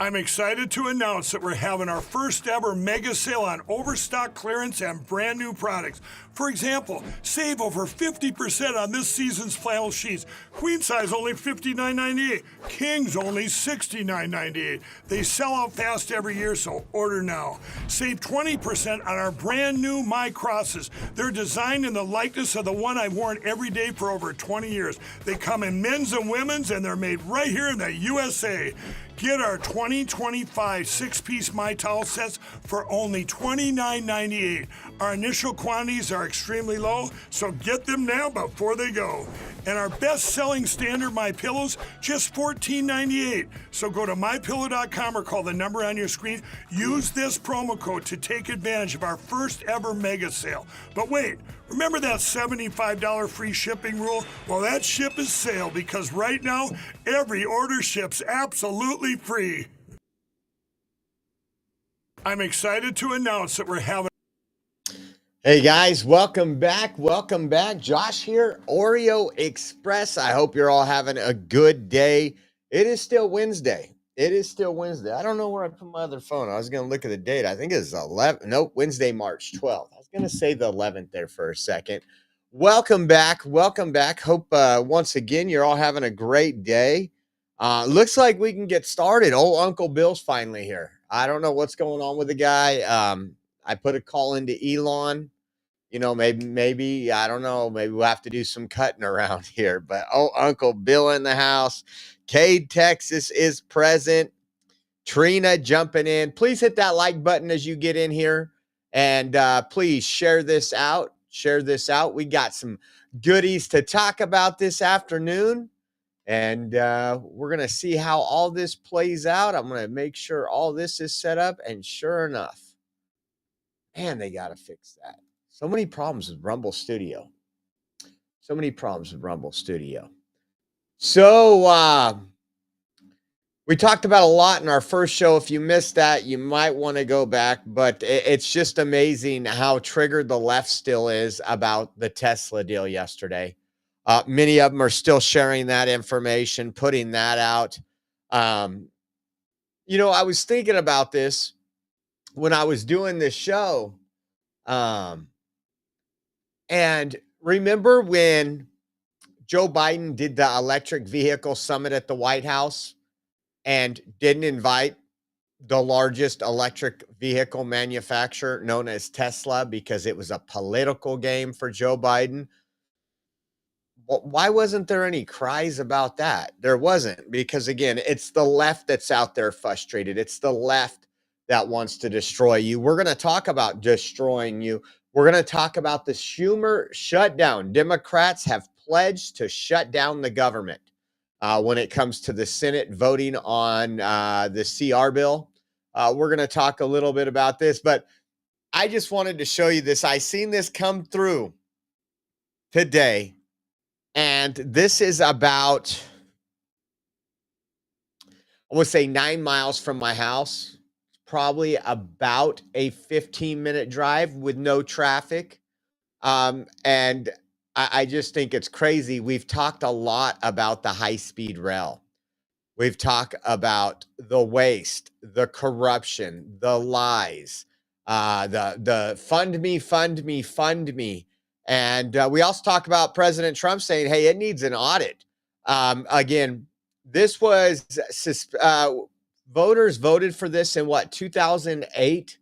I'm excited to announce that we're having our first ever mega sale on overstock clearance and brand new products. For example, save over 50% on this season's flannel sheets. Queen size only $59.98, kings only $69.98. They sell out fast every year, so order now. Save 20% on our brand new My Crosses. They're designed in the likeness of the one I've worn every day for over 20 years. They come in men's and women's, and they're made right here in the USA. Get our 2025 six-piece My Towel sets for only $29.98. Our initial quantities are extremely low, so get them now before they go. And our best-selling standard My Pillows, just $14.98. So go to mypillow.com or call the number on your screen. Use this promo code to take advantage of our first ever mega sale. But wait, remember that $75 free shipping rule? Well, that ship is sailed because right now, every order ships absolutely free. I'm excited to announce that we're having... Hey guys, welcome back. Welcome back. Josh here, Oreo Express. I hope you're all having a good day. It is still Wednesday. It is still Wednesday. I don't know where I put my other phone. I was going to look at the date. I think it's 11. Nope, Wednesday, March 12th. I was going to say the 11th there for a second. Welcome back. Welcome back. Hope once again you're all having a great day. Looks like we can get started. Old Uncle Bill's finally here. I don't know what's going on with the guy. I put a call into Elon. You know, maybe, I don't know, maybe we'll have to do some cutting around here. But, oh, Uncle Bill in the house. Cade, Texas is present. Trina jumping in. Please hit that like button as you get in here. And please share this out. Share this out. We got some goodies to talk about this afternoon. And we're going to see how all this plays out. I'm going to make sure all this is set up. And sure enough, man, they got to fix that. So many problems with Rumble Studio. So many problems with Rumble Studio. So we talked about a lot in our first show. If you missed that, you might want to go back. But it's just amazing how triggered the left still is about the Tesla deal yesterday. Many of them are still sharing that information, putting that out. You know, I was thinking about this when I was doing this show. And remember when Joe Biden did the electric vehicle summit at the White House and didn't invite the largest electric vehicle manufacturer known as Tesla because it was a political game for Joe Biden? Well, why wasn't there any cries about that? There wasn't, because again, it's the left that's out there frustrated. It's the left that wants to destroy you. We're going to talk about destroying you. We're going to talk about the Schumer shutdown. Democrats have pledged to shut down the government when it comes to the Senate voting on the CR bill. We're going to talk a little bit about this, but I just wanted to show you this. I seen this come through today, and this is about, I would say 9 miles from my house. Probably about a 15-minute drive with no traffic. And I just think it's crazy. We've talked a lot about the high-speed rail. We've talked about the waste, the corruption, the lies, the fund me, fund me, fund me. And we also talk about President Trump saying, hey, it needs an audit. Again, this was voters voted for this in what, 2008?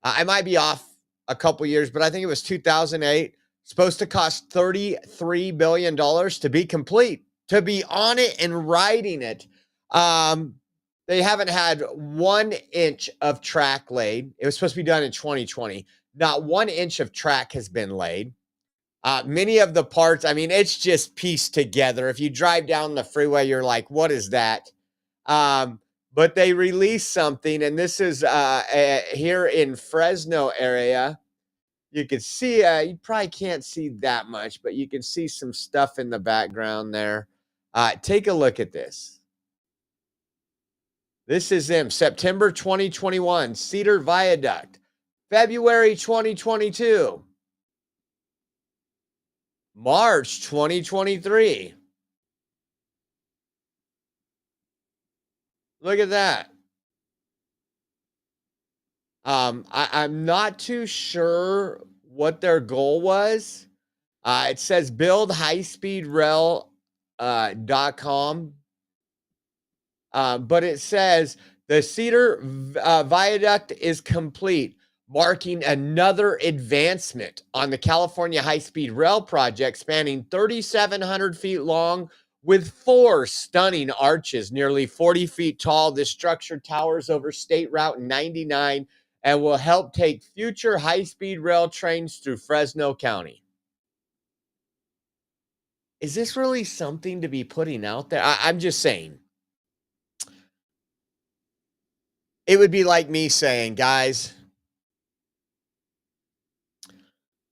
I might be off a couple years, but I think it was 2008. Supposed to cost $33 billion to be complete, to be on it and riding it. They haven't had 1 inch of track laid. It was supposed to be done in 2020. Not 1 inch of track has been laid. Many of the parts, I mean, it's just pieced together. If you drive down the freeway, you're like, what is that? But they released something, and this is here in Fresno area. You can see, you probably can't see that much, but you can see some stuff in the background there. Take a look at this. This is them, September 2021, Cedar Viaduct. February 2022. March 2023. Look at that. I'm not too sure what their goal was. It says build highspeedrail.com. But it says the Cedar Viaduct is complete, marking another advancement on the California high-speed rail project spanning 3,700 feet long with 4 stunning arches, nearly 40 feet tall. This structure towers over State Route 99 and will help take future high-speed rail trains through Fresno County. Is this really something to be putting out there? I'm just saying. It would be like me saying, guys,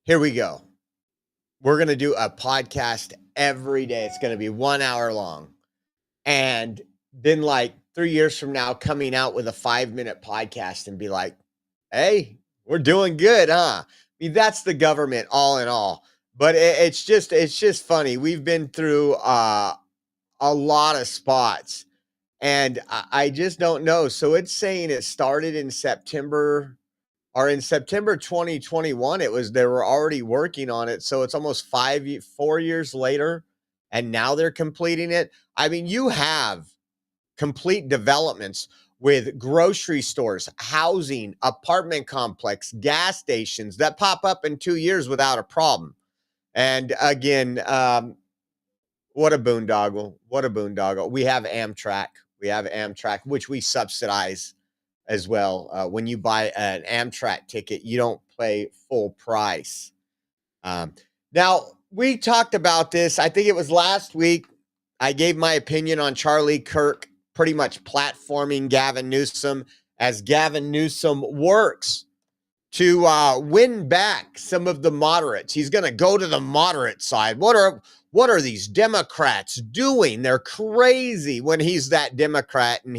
here we go. We're going to do a podcast every day. It's going to be 1 hour long. And then, like 3 years from now, coming out with a 5-minute podcast and be like, hey, we're doing good, huh? I mean, that's the government all in all. But it's just funny. We've been through a lot of spots. And I just don't know. So it's saying it started in September 2021. They were already working on it. So it's almost 4 years later, and now they're completing it. I mean, you have complete developments with grocery stores, housing, apartment complex, gas stations that pop up in 2 years without a problem. And again, what a boondoggle. What a boondoggle. We have Amtrak, which we subsidize as well. When you buy an Amtrak ticket, you don't pay full price. Now, we talked about this. I think it was last week. I gave my opinion on Charlie Kirk pretty much platforming Gavin Newsom as Gavin Newsom works to win back some of the moderates. He's going to go to the moderate side. What are these Democrats doing? They're crazy when he's that Democrat, and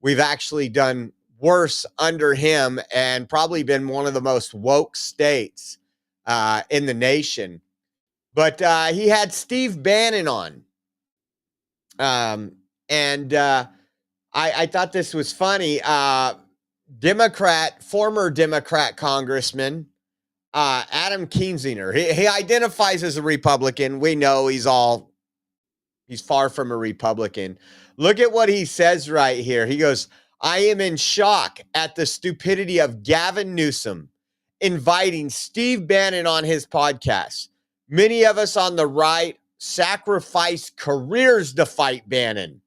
we've actually done worse under him and probably been one of the most woke states in the nation. But he had Steve Bannon on. I thought this was funny. Former Democrat Congressman Adam Kinzinger. He identifies as a Republican. We know he's far from a Republican. Look at what he says right here. He goes, I am in shock at the stupidity of Gavin Newsom inviting Steve Bannon on his podcast. Many of us on the right sacrificed careers to fight Bannon.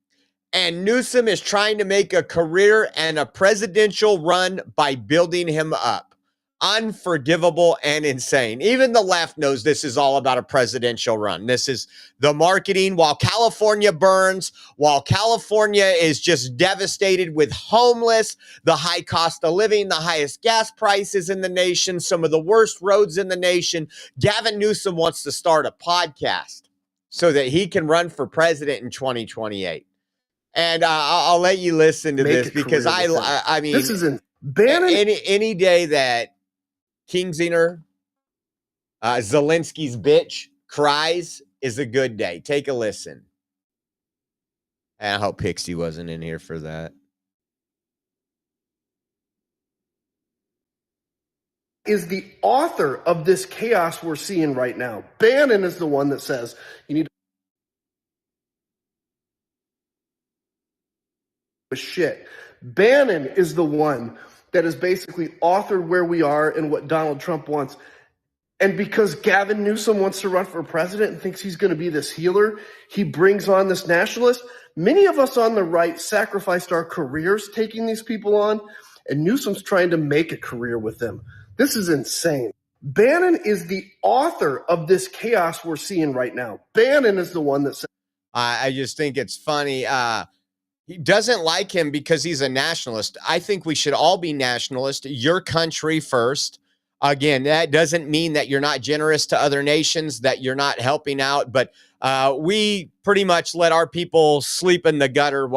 And Newsom is trying to make a career and a presidential run by building him up. Unforgivable and insane. Even the left knows this is all about a presidential run. This is the marketing while California burns, while California is just devastated with homeless, the high cost of living, the highest gas prices in the nation, some of the worst roads in the nation. Gavin Newsom wants to start a podcast so that he can run for president in 2028. And I'll let you listen to this because I mean, this isn't Bannon. Any day that Kinzinger, Zelensky's bitch, cries is a good day. Take a listen. And I hope Pixie wasn't in here for that. Is the author of this chaos we're seeing right now. Bannon is the one that says you need to shit. Bannon is the one that has basically authored where we are and what Donald Trump wants. And because Gavin Newsom wants to run for president and thinks he's going to be this healer, he brings on this nationalist. Many of us on the right sacrificed our careers taking these people on, and Newsom's trying to make a career with them. This is insane. Bannon is the author of this chaos we're seeing right now. Bannon is the one that said, I just think it's funny. He doesn't like him because he's a nationalist. I think we should all be nationalist. Your country first. Again, that doesn't mean that you're not generous to other nations, that you're not helping out, but we pretty much let our people sleep in the gutter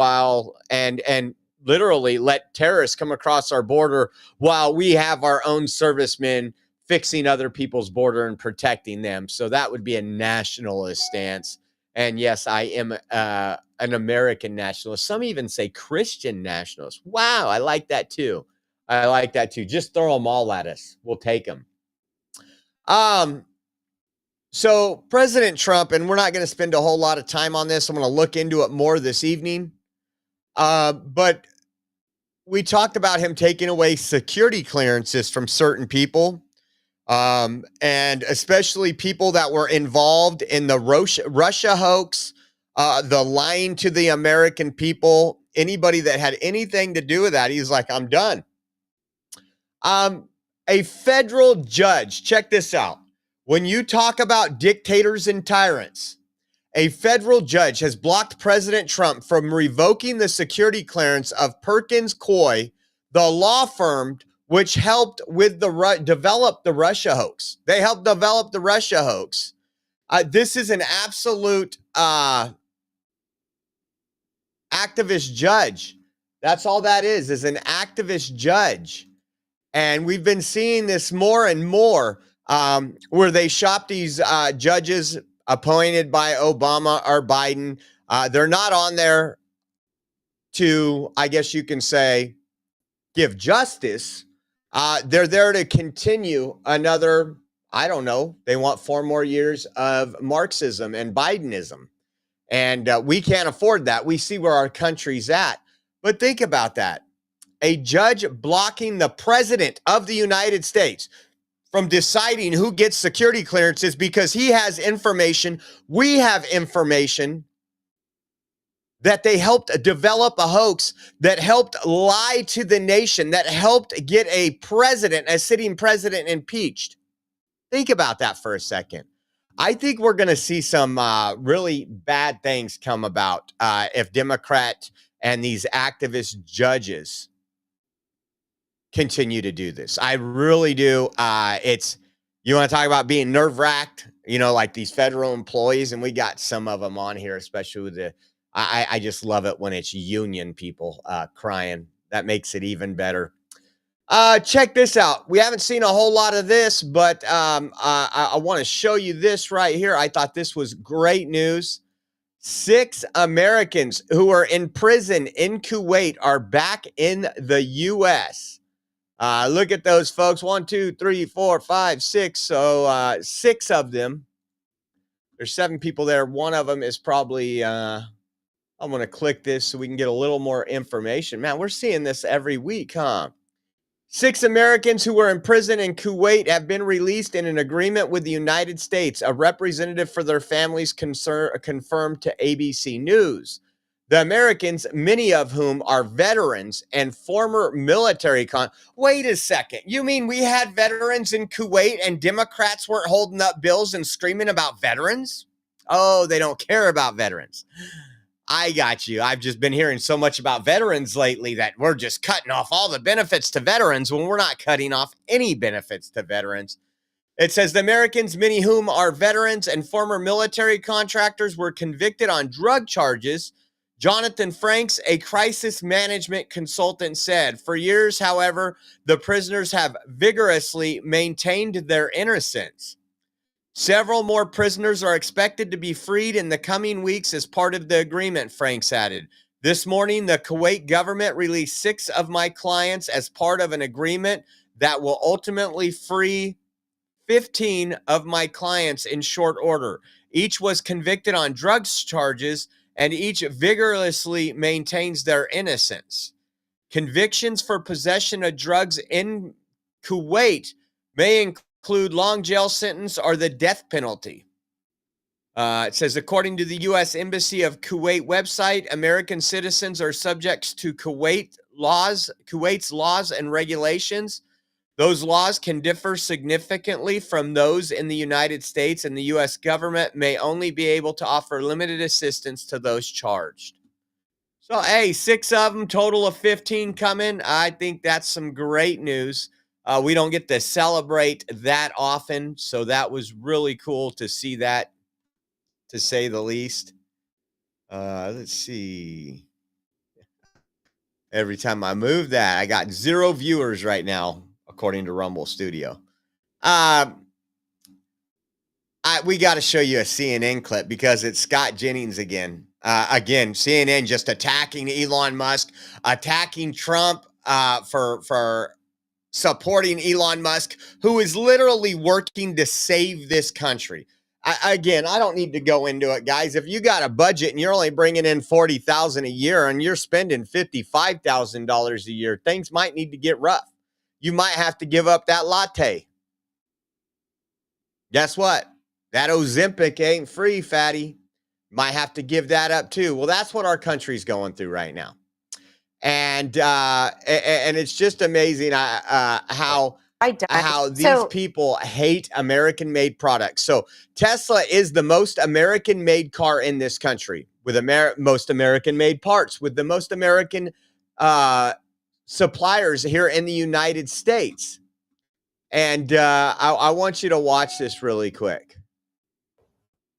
and literally let terrorists come across our border while we have our own servicemen fixing other people's border and protecting them. So that would be a nationalist stance. And yes, I am an American nationalist. Some even say Christian nationalist. Wow, I like that too. I like that too. Just throw them all at us. We'll take them. So President Trump, and we're not going to spend a whole lot of time on this. I'm going to look into it more this evening. But we talked about him taking away security clearances from certain people, and especially people that were involved in the Russia hoax, the lying to the American people, anybody that had anything to do with that. He's like, I'm done. A federal judge, check this out. When you talk about dictators and tyrants, a federal judge has blocked President Trump from revoking the security clearance of Perkins Coie, the law firm which helped with develop the Russia hoax. They helped develop the Russia hoax. This is an absolute activist judge. That's all that is an activist judge. And we've been seeing this more and more, where they shop these judges appointed by Obama or Biden. They're not on there to, I guess you can say, give justice. They're there to continue another, I don't know, they want 4 more years of Marxism and Bidenism. And we can't afford that. We see where our country's at. But think about that. A judge blocking the president of the United States from deciding who gets security clearances because he has information, we have information, that they helped develop a hoax, that helped lie to the nation, that helped get a sitting president impeached. Think about that for a second. I think we're going to see some really bad things come about if Democrat and these activist judges continue to do this. I really do. You want to talk about being nerve-wracked, like these federal employees, and we got some of them on here, especially with I just love it when it's union people crying. That makes it even better. Check this out. We haven't seen a whole lot of this, but I want to show you this right here. I thought this was great news. 6 Americans who are in prison in Kuwait are back in the U.S. Look at those folks. 1, 2, 3, 4, 5, 6. So 6 of them. There's 7 people there. One of them is probably, I'm going to click this so we can get a little more information. Man, we're seeing this every week, huh? 6 Americans who were in prison in Kuwait have been released in an agreement with the United States. A representative for their families confirmed to ABC News. The Americans, many of whom are veterans and former military Wait a second. You mean we had veterans in Kuwait and Democrats weren't holding up bills and screaming about veterans? Oh, they don't care about veterans. I got you. I've just been hearing so much about veterans lately that we're just cutting off all the benefits to veterans when we're not cutting off any benefits to veterans. It says the Americans, many of whom are veterans and former military contractors, were convicted on drug charges. Jonathan Franks, a crisis management consultant, said, for years, however, the prisoners have vigorously maintained their innocence. Several more prisoners are expected to be freed in the coming weeks as part of the agreement, Franks added. This morning, the Kuwait government released 6 of my clients as part of an agreement that will ultimately free 15 of my clients in short order. Each was convicted on drugs charges, and each vigorously maintains their innocence. Convictions for possession of drugs in Kuwait may include long jail sentence or the death penalty. It says, according to the U.S. Embassy of Kuwait website, American citizens are subject to Kuwait's laws and regulations. Those laws can differ significantly from those in the United States, and the U.S. government may only be able to offer limited assistance to those charged. So, hey, 6 of them, total of 15 coming. I think that's some great news. We don't get to celebrate that often, so that was really cool to see that, to say the least. Let's see. Every time I move that, I got 0 viewers right now, according to Rumble Studio. We got to show you a CNN clip because it's Scott Jennings again. Again, CNN just attacking Elon Musk, attacking Trump. for supporting Elon Musk, who is literally working to save this country. I don't need to go into it, guys. If you got a budget and you're only bringing in $40,000 a year and you're spending $55,000 a year, things might need to get rough. You might have to give up that latte. Guess what? That Ozempic ain't free, fatty. Might have to give that up too. Well, that's what our country's going through right now. And it's just amazing how these people hate American-made products. So Tesla is the most American-made car in this country, with most American-made parts, with the most American suppliers here in the United States. And I want you to watch this really quick.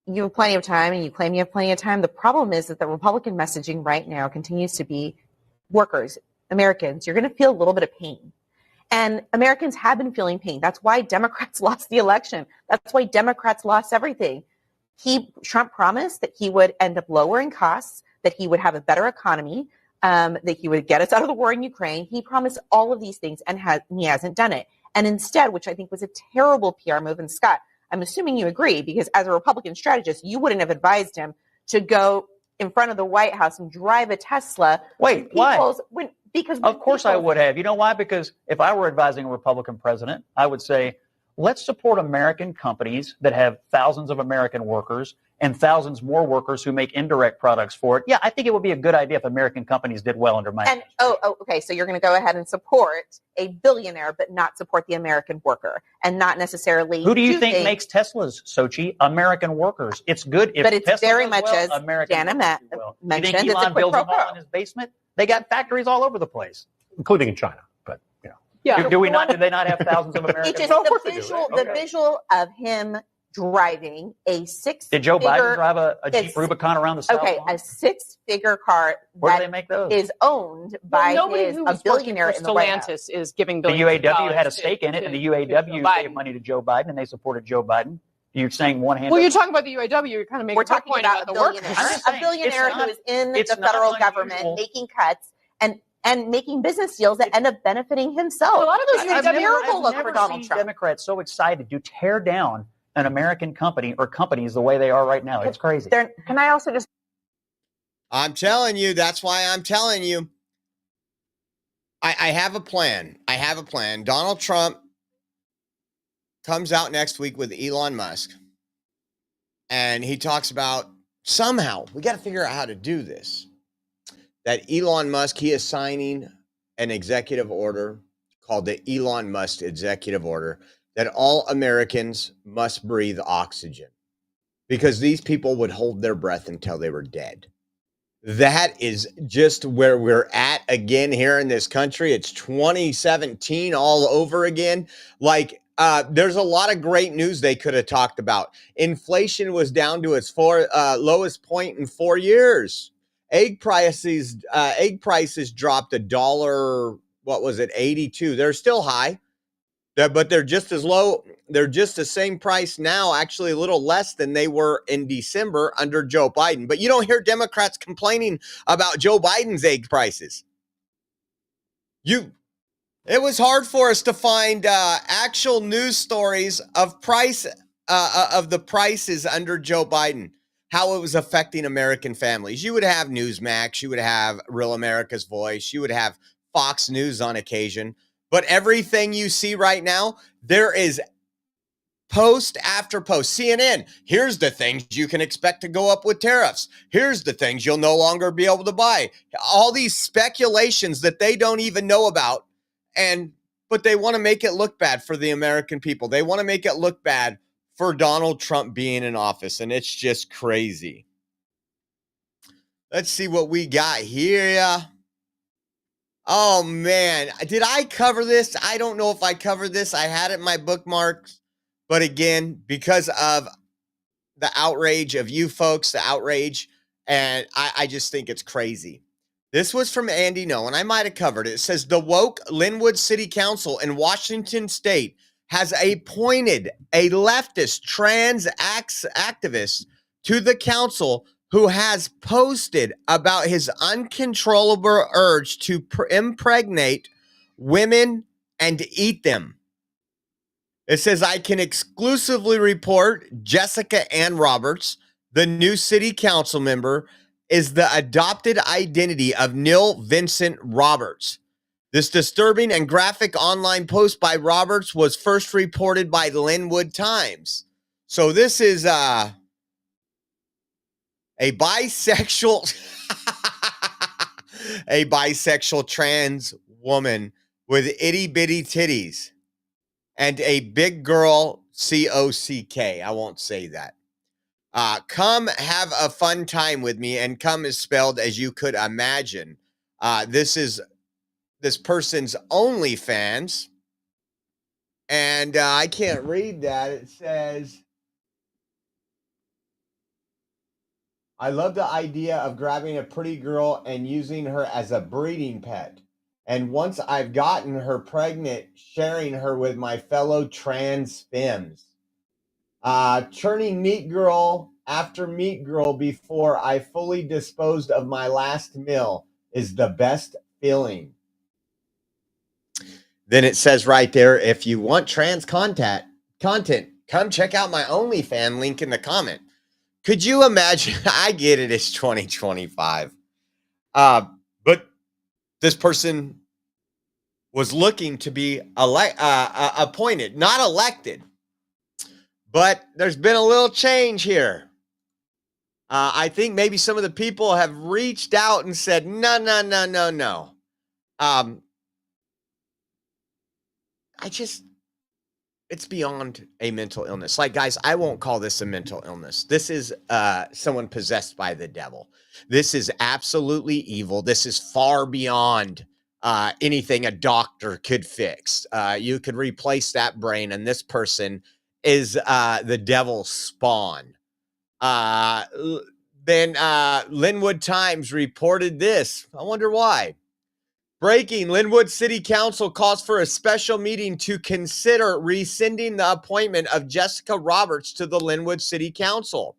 You have plenty of time, and you claim you have plenty of time. The problem is that the Republican messaging right now continues to be workers, Americans, you're going to feel a little bit of pain. And Americans have been feeling pain. That's why Democrats lost the election. That's why Democrats lost everything. Trump promised that he would end up lowering costs, that he would have a better economy, that he would get us out of the war in Ukraine. He promised all of these things, and he hasn't done it. And instead, which I think was a terrible PR move, and Scott, I'm assuming you agree, because as a Republican strategist, you wouldn't have advised him to go in front of the White House and drive a Tesla. Wait, why? Because of course I would have. You know why? Because if I were advising a Republican president, I would say, let's support American companies that have thousands of American workers and thousands more workers who make indirect products for it. Yeah, I think it would be a good idea if American companies did well under my administration. Okay. So you're going to go ahead and support a billionaire, but not support the American worker, and not necessarily. Who do you think makes Teslas, Sochi? American workers. It's good if. But it's Tesla very much well, as American Dana mentioned. You think Elon builds them all in his basement? They got factories all over the place, including in China. But you know, yeah. Do they not have thousands of Americans? It's just the visual of him driving a Did Joe Biden drive a Jeep Rubicon around the South Lawn? A six-figure car. Where do they make those? Is owned by a billionaire in the White House. Is giving the UAW had a stake in it, and the UAW gave money to Joe Biden, and they supported Joe Biden. You're saying one hand. Well, you're talking about the UAW. You're kind of making a point about the workers. A billionaire who is in the federal government making cuts and making business deals that end up benefiting himself. Well, a lot of those it's a terrible look for Donald Trump. Democrats so excited to tear down an American company or companies the way they are right now. It's crazy. Can I also just? I'm telling you, that's why I'm telling you. I have a plan. Donald Trump comes out next week with Elon Musk, and he talks about somehow we got to figure out how to do this. That Elon Musk, he is signing an executive order called the Elon Musk Executive Order, that all Americans must breathe oxygen, because these people would hold their breath until they were dead. That is just where we're at again here in this country. It's 2017 all over again. There's a lot of great news they could have talked about. Inflation was down to its lowest point in 4 years. Egg prices dropped $1. What was it? 82. They're still high. But they're just as low. They're just the same price now, actually a little less than they were in December under Joe Biden. But you don't hear Democrats complaining about Joe Biden's egg prices. It was hard for us to find actual news stories of the prices under Joe Biden, how it was affecting American families. You would have Newsmax, you would have Real America's Voice, you would have Fox News on occasion. But everything you see right now, there is post after post. CNN, here's the things you can expect to go up with tariffs. Here's the things you'll no longer be able to buy. All these speculations that they don't even know about. But they want to make it look bad for the American people. They want to make it look bad for Donald Trump being in office. And it's just crazy. Let's see what we got here. Oh, man. Did I cover this? I don't know if I covered this. I had it in my bookmarks. But again, because of the outrage of you folks, and I just think it's crazy. This was from Andy No, and I might have covered it. It says, the woke Linwood City Council in Washington State has appointed a leftist trans activist to the council who has posted about his uncontrollable urge to impregnate women and eat them. It says, I can exclusively report Jessica Ann Roberts, the new city council member, is the adopted identity of Neil Vincent Roberts. This disturbing and graphic online post by Roberts was first reported by the Linwood Times. So this is a bisexual a bisexual trans woman with itty bitty titties and a big girl COCK. I won't say that. Come have a fun time with me, and come is spelled as you could imagine. This is this person's OnlyFans, and I can't read that. It says, I love the idea of grabbing a pretty girl and using her as a breeding pet. And once I've gotten her pregnant, sharing her with my fellow trans femmes. Churning meat girl after meat girl before I fully disposed of my last meal is the best feeling. Then it says right there, if you want trans content, come check out my OnlyFans link in the comment. Could you imagine? I get it, it's 2025. But this person was looking to be appointed, not elected. But there's been a little change here. I think maybe some of the people have reached out and said, no. It's beyond a mental illness. Like, guys, I won't call this a mental illness. This is someone possessed by the devil. This is absolutely evil. This is far beyond anything a doctor could fix. You could replace that brain, and this person is the devil's spawn. Then Linwood Times reported this. I wonder why. Breaking, Linwood City Council calls for a special meeting to consider rescinding the appointment of Jessica Roberts to the Linwood City Council.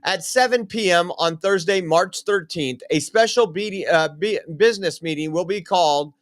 At 7 p.m. on Thursday, March 13th, a special business meeting will be called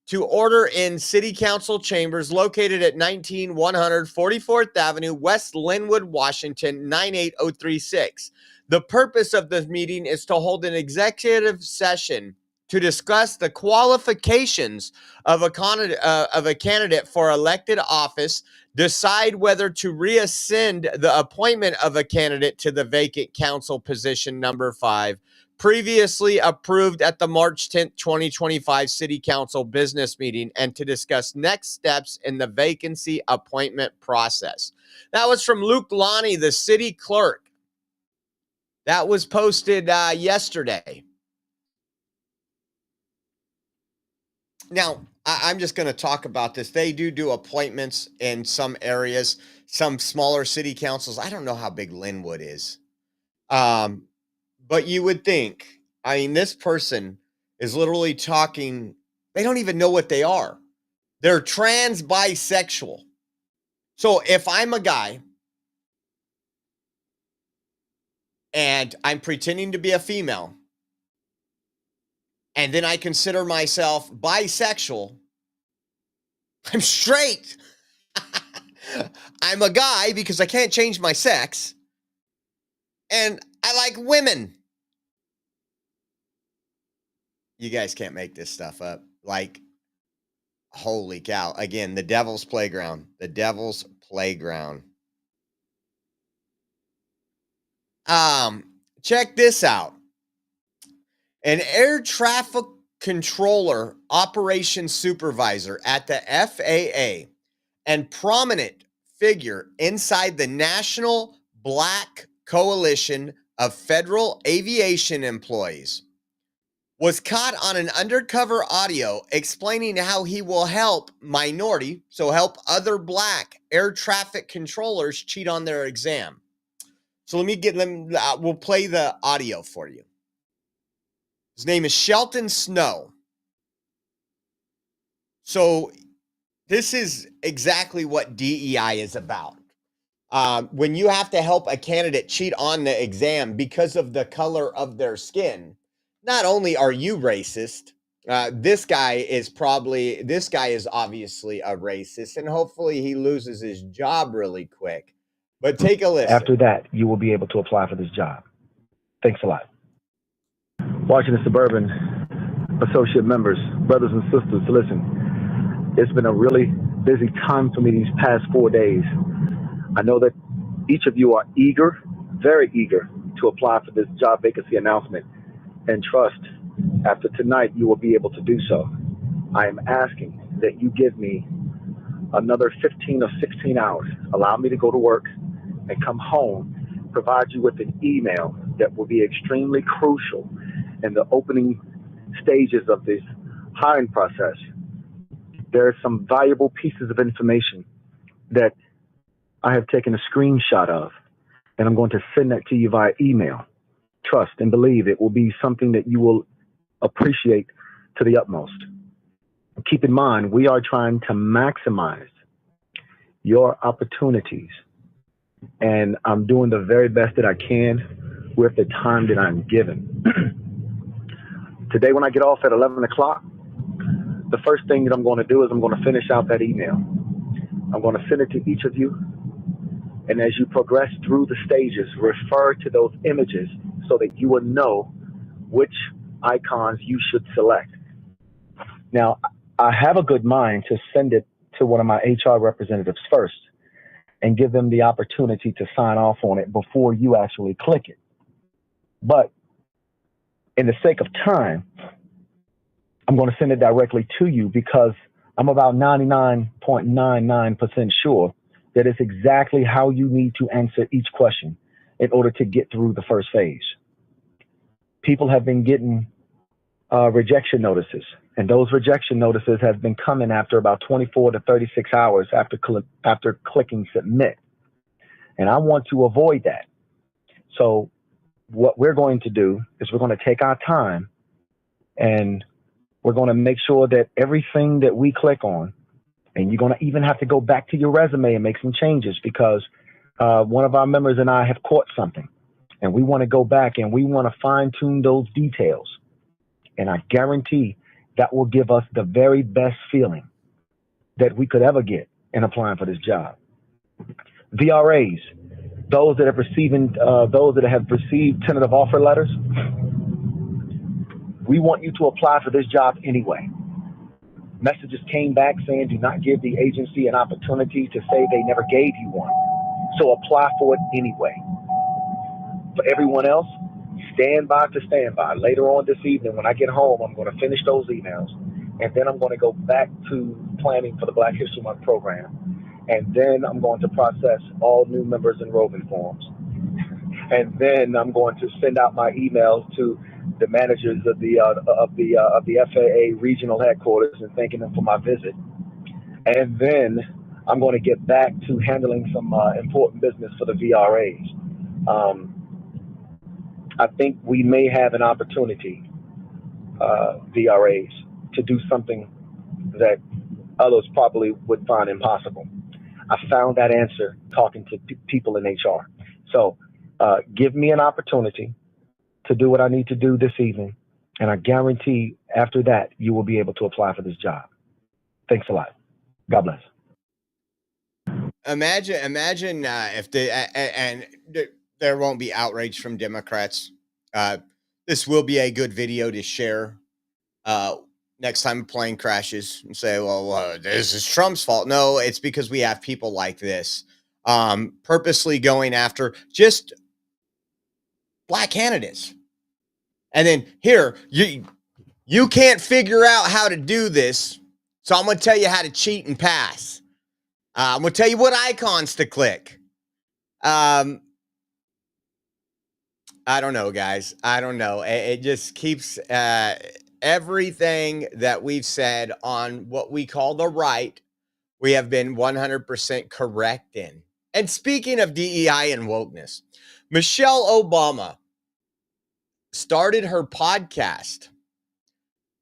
to order in City Council chambers located at 19100 44th Avenue, West Linwood, Washington, 98036. The purpose of this meeting is to hold an executive session to discuss the qualifications of a candidate for elected office, decide whether to rescind the appointment of a candidate to the vacant council position number 5, previously approved at the March 10th, 2025 City Council business meeting, and to discuss next steps in the vacancy appointment process. That was from Luke Lonnie, the city clerk. That was posted yesterday. Now, I'm just going to talk about this. They do appointments in some areas, some smaller city councils. I don't know how big Linwood is. But you would think, I mean, this person is literally talking, they don't even know what they are. They're trans bisexual. So if I'm a guy and I'm pretending to be a female, and then I consider myself bisexual, I'm straight. I'm a guy because I can't change my sex, and I like women. You guys can't make this stuff up. Like, holy cow. Again, the devil's playground. The devil's playground. Check this out. An air traffic controller operations supervisor at the FAA and prominent figure inside the National Black Coalition of Federal Aviation Employees was caught on an undercover audio explaining how he will help minority, so help other black air traffic controllers cheat on their exam. So let me get them, we'll play the audio for you. His name is Shelton Snow. So this is exactly what DEI is about. When you have to help a candidate cheat on the exam because of the color of their skin, not only are you racist, This guy is obviously a racist, and hopefully he loses his job really quick. But take a listen. After that, you will be able to apply for this job. Thanks a lot. Washington Suburban Associate members, brothers and sisters, listen, it's been a really busy time for me these past 4 days. I know that each of you are eager, very eager, to apply for this job vacancy announcement. And trust, after tonight, you will be able to do so. I am asking that you give me another 15 or 16 hours. Allow me to go to work and come home, provide you with an email that will be extremely crucial in the opening stages of this hiring process. There are some valuable pieces of information that I have taken a screenshot of, and I'm going to send that to you via email. Trust and believe it will be something that you will appreciate to the utmost. Keep in mind, we are trying to maximize your opportunities, and I'm doing the very best that I can with the time that I'm given. Today, when I get off at 11 o'clock, the first thing that I'm going to do is I'm going to finish out that email. I'm going to send it to each of you. And as you progress through the stages, refer to those images so that you will know which icons you should select. Now, I have a good mind to send it to one of my HR representatives first and give them the opportunity to sign off on it before you actually click it. But in the sake of time, I'm going to send it directly to you because I'm about 99.99% sure that it's exactly how you need to answer each question in order to get through the first phase. People have been getting rejection notices, and those rejection notices have been coming after about 24 to 36 hours after clicking submit. And I want to avoid that. So what we're going to do is we're going to take our time and we're going to make sure that everything that we click on, and you're going to even have to go back to your resume and make some changes because one of our members and I have caught something, and we want to go back and we want to fine tune those details. And I guarantee that will give us the very best feeling that we could ever get in applying for this job. VRAs, those that have received tentative offer letters, we want you to apply for this job anyway. Messages came back saying do not give the agency an opportunity to say they never gave you one. So apply for it anyway. For everyone else, stand by to stand by. Later on this evening, when I get home, I'm going to finish those emails, and then I'm going to go back to planning for the Black History Month program. And then I'm going to process all new members enrollment forms. And then I'm going to send out my emails to the managers of the FAA regional headquarters and thanking them for my visit. And then I'm going to get back to handling some important business for the VRAs. I think we may have an opportunity, VRAs, to do something that others probably would find impossible. I found that answer talking to people in HR. So give me an opportunity to do what I need to do this evening, and I guarantee after that you will be able to apply for this job. Thanks a lot. God bless. Imagine if there won't be outrage from Democrats. This will be a good video to share next time a plane crashes and say, well, this is Trump's fault. No, it's because we have people like this purposely going after just black candidates. And then here, you can't figure out how to do this, so I'm going to tell you how to cheat and pass. I'm going to tell you what icons to click. I don't know, guys. I don't know. It just keeps everything that we've said on what we call the right, we have been 100% correct in. And speaking of DEI and wokeness, Michelle Obama started her podcast,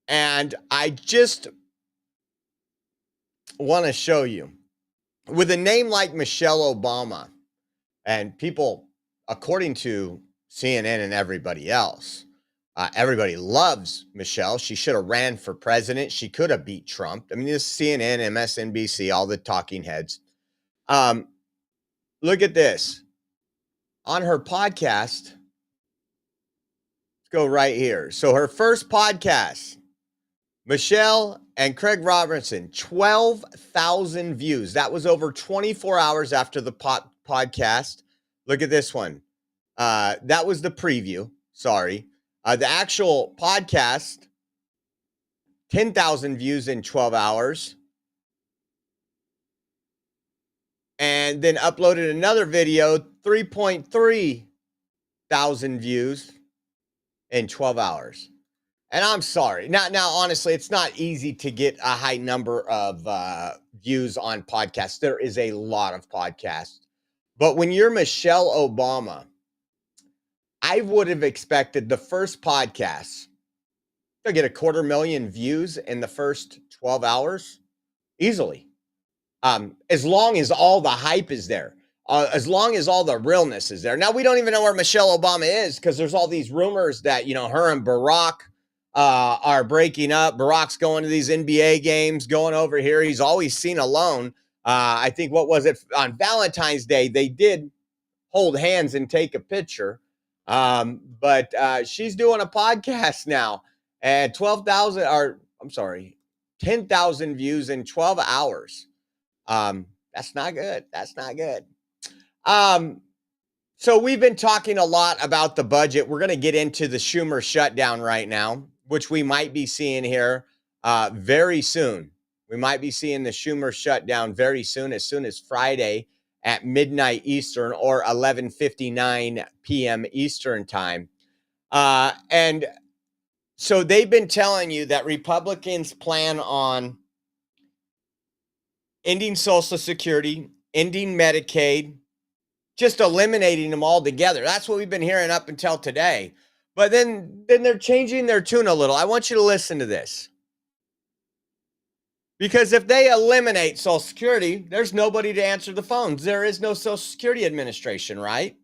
and I just want to show you. With a name like Michelle Obama, and people, according to CNN and everybody else, Everybody loves Michelle. She should have ran for president. She could have beat Trump. I mean, this CNN, MSNBC, all the talking heads. Look at this. On her podcast, let's go right here. So her first podcast, Michelle and Craig Robertson, 12,000 views. That was over 24 hours after the podcast. Look at this one. That was the preview. Sorry. The actual podcast, 10,000 views in 12 hours. And then uploaded another video, 3.3 thousand views in 12 hours. And I'm sorry. Now, honestly, it's not easy to get a high number of views on podcasts. There is a lot of podcasts. But when you're Michelle Obama, I would have expected the first podcast to get 250,000 views in the first 12 hours easily. As long as all the hype is there, as long as all the realness is there. Now, we don't even know where Michelle Obama is because there's all these rumors that, her and Barack are breaking up. Barack's going to these NBA games, going over here. He's always seen alone. I think, what was it, on Valentine's Day, they did hold hands and take a picture. But she's doing a podcast now at 10,000 views in 12 hours. That's not good. That's not good. So we've been talking a lot about the budget. We're going to get into the Schumer shutdown right now, which we might be seeing here very soon. We might be seeing the Schumer shutdown very soon as Friday at midnight Eastern or 11:59 p.m. Eastern time. And so they've been telling you that Republicans plan on ending Social Security, ending Medicaid, just eliminating them altogether. That's what we've been hearing up until today. But then they're changing their tune a little. I want you to listen to this. Because if they eliminate Social Security, there's nobody to answer the phones. There is no Social Security Administration, right?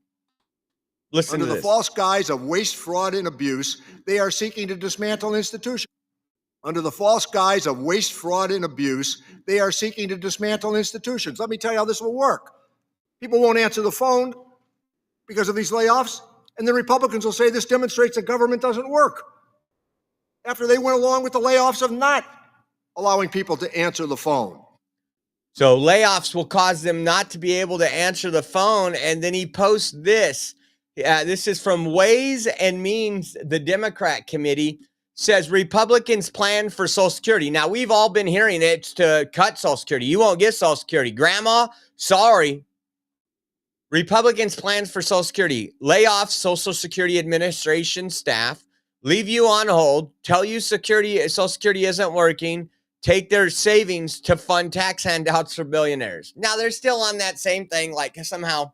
Listen to this. Under the false guise of waste, fraud, and abuse, they are seeking to dismantle institutions. Under the false guise of waste, fraud, and abuse, they are seeking to dismantle institutions. Let me tell you how this will work. People won't answer the phone because of these layoffs, and then Republicans will say this demonstrates that government doesn't work. After they went along with the layoffs of not allowing people to answer the phone. So layoffs will cause them not to be able to answer the phone. And then he posts this. This is from Ways and Means, the Democrat committee. Says Republicans plan for Social Security. Now, we've all been hearing it's to cut Social Security. You won't get Social Security. Grandma, sorry. Republicans plan for Social Security. Lay off Social Security Administration staff. Leave you on hold. Tell you Social Security isn't working. Take their savings to fund tax handouts for billionaires. Now, they're still on that same thing, like somehow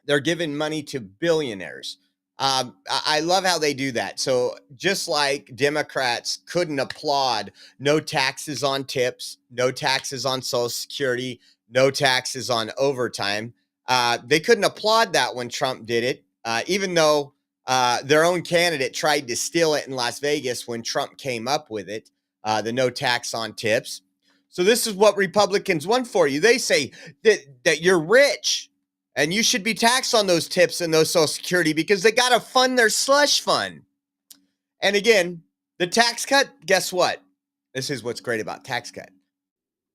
they're giving money to billionaires. I love how they do that. So just like Democrats couldn't applaud no taxes on tips, no taxes on Social Security, no taxes on overtime, they couldn't applaud that when Trump did it, even though their own candidate tried to steal it in Las Vegas when Trump came up with it, the no tax on tips. So this is what Republicans want for you. They say that you're rich and you should be taxed on those tips and those Social Security because they got to fund their slush fund. And again, the tax cut, guess what? This is what's great about tax cut.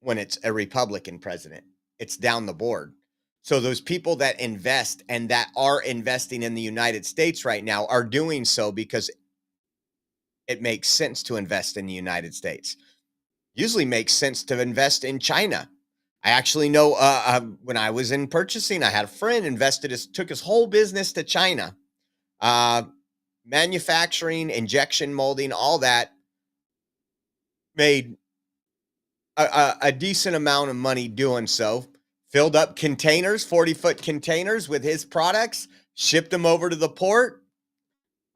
When it's a Republican president, it's down the board. So those people that invest and that are investing in the United States right now are doing so because it makes sense to invest in the United States. Usually makes sense to invest in China. I actually know when I was in purchasing, I had a friend took his whole business to China. Manufacturing, injection molding, all that, made a decent amount of money doing so. Filled up containers, 40-foot containers with his products, shipped them over to the port.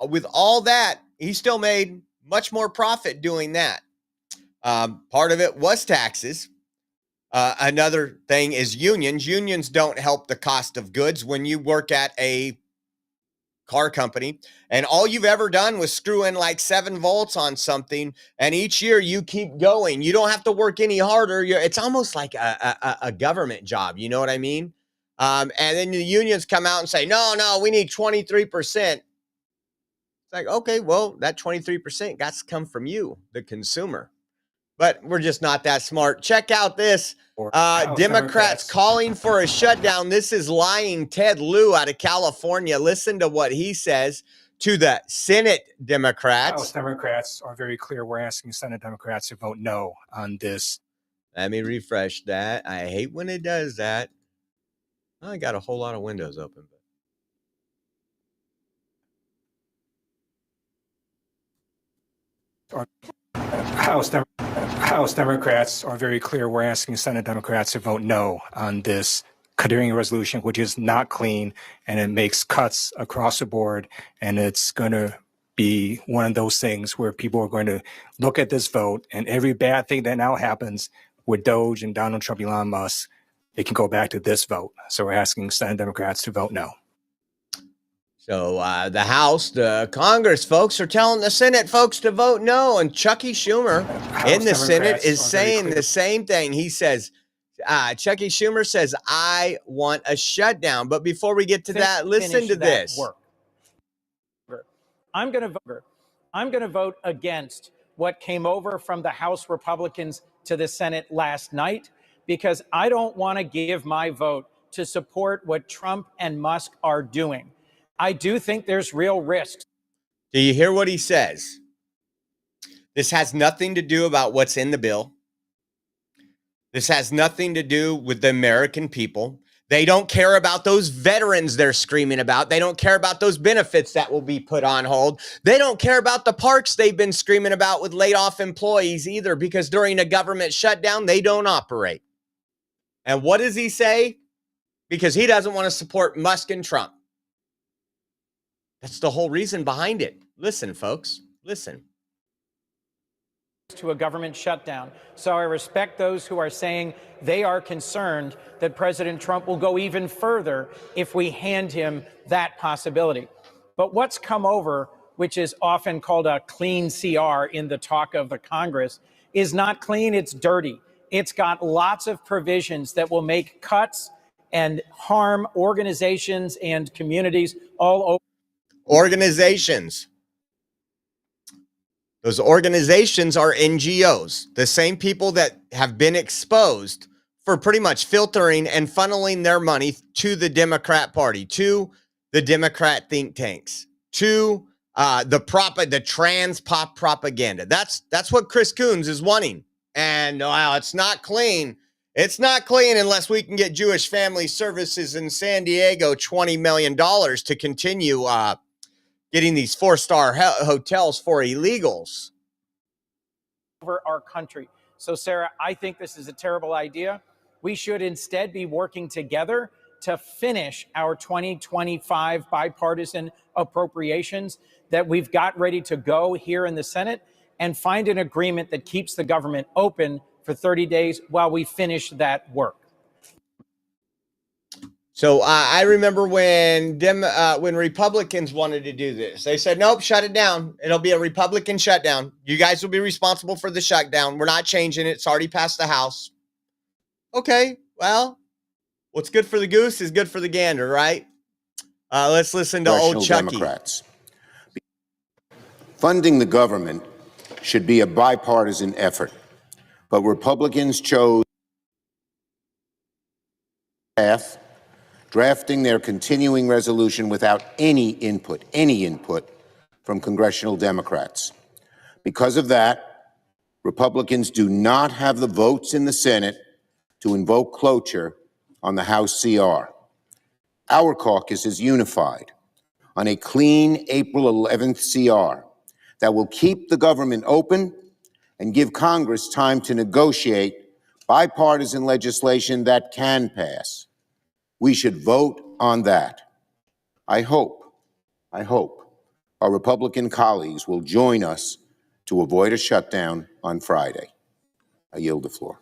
With all that, he still made much more profit doing that. Part of it was taxes. Another thing is unions. Unions don't help the cost of goods. When you work at a car company, and all you've ever done was screw in like 7 volts on something, and each year you keep going. You don't have to work any harder. It's almost like a government job. You know what I mean? And then the unions come out and say, no, we need 23%. It's like, okay, well, that 23% got to come from you, the consumer. But we're just not that smart. Check out this. Democrats calling for a shutdown. This is lying Ted Lieu out of California. Listen to what he says to the Senate Democrats. House Democrats are very clear. We're asking Senate Democrats to vote no on this. Let me refresh that. I hate when it does that. I got a whole lot of windows open. House Democrats are very clear. We're asking Senate Democrats to vote no on this continuing resolution, which is not clean, and it makes cuts across the board. And it's going to be one of those things where people are going to look at this vote, and every bad thing that now happens with Doge and Donald Trump, Elon Musk, it can go back to this vote. So we're asking Senate Democrats to vote no. So the House, the Congress folks are telling the Senate folks to vote no. And Chucky Schumer in the Senate is saying the same thing. He says, Chucky Schumer says, I want a shutdown. But before we get to that, listen to this. I'm going to vote against what came over from the House Republicans to the Senate last night, because I don't want to give my vote to support what Trump and Musk are doing. I do think there's real risks. Do you hear what he says? This has nothing to do about what's in the bill. This has nothing to do with the American people. They don't care about those veterans they're screaming about. They don't care about those benefits that will be put on hold. They don't care about the parks they've been screaming about with laid off employees either, because during a government shutdown, they don't operate. And what does he say? Because he doesn't want to support Musk and Trump. That's the whole reason behind it. Listen, folks, listen. To a government shutdown. So I respect those who are saying they are concerned that President Trump will go even further if we hand him that possibility. But what's come over, which is often called a clean CR in the talk of the Congress, is not clean, it's dirty. It's got lots of provisions that will make cuts and harm organizations and communities all over. Organizations. Those organizations are NGOs, the same people that have been exposed for pretty much filtering and funneling their money to the Democrat Party, to the Democrat think tanks, to the trans pop propaganda. That's what Chris Coons is wanting. And wow, it's not clean. It's not clean unless we can get Jewish Family Services in San Diego $20 million to continue getting these 4-star hotels for illegals. Over our country. So, Sarah, I think this is a terrible idea. We should instead be working together to finish our 2025 bipartisan appropriations that we've got ready to go here in the Senate, and find an agreement that keeps the government open for 30 days while we finish that work. So I remember when Republicans wanted to do this, they said, nope, shut it down. It'll be a Republican shutdown. You guys will be responsible for the shutdown. We're not changing it. It's already passed the House. Okay, well, what's good for the goose is good for the gander, right? Let's listen to old Chucky. Democrats. Funding the government should be a bipartisan effort, but Republicans chose path, drafting their continuing resolution without any input from congressional Democrats. Because of that, Republicans do not have the votes in the Senate to invoke cloture on the House CR. Our caucus is unified on a clean April 11th CR that will keep the government open and give Congress time to negotiate bipartisan legislation that can pass. We should vote on that. I hope our Republican colleagues will join us to avoid a shutdown on Friday. I yield the floor.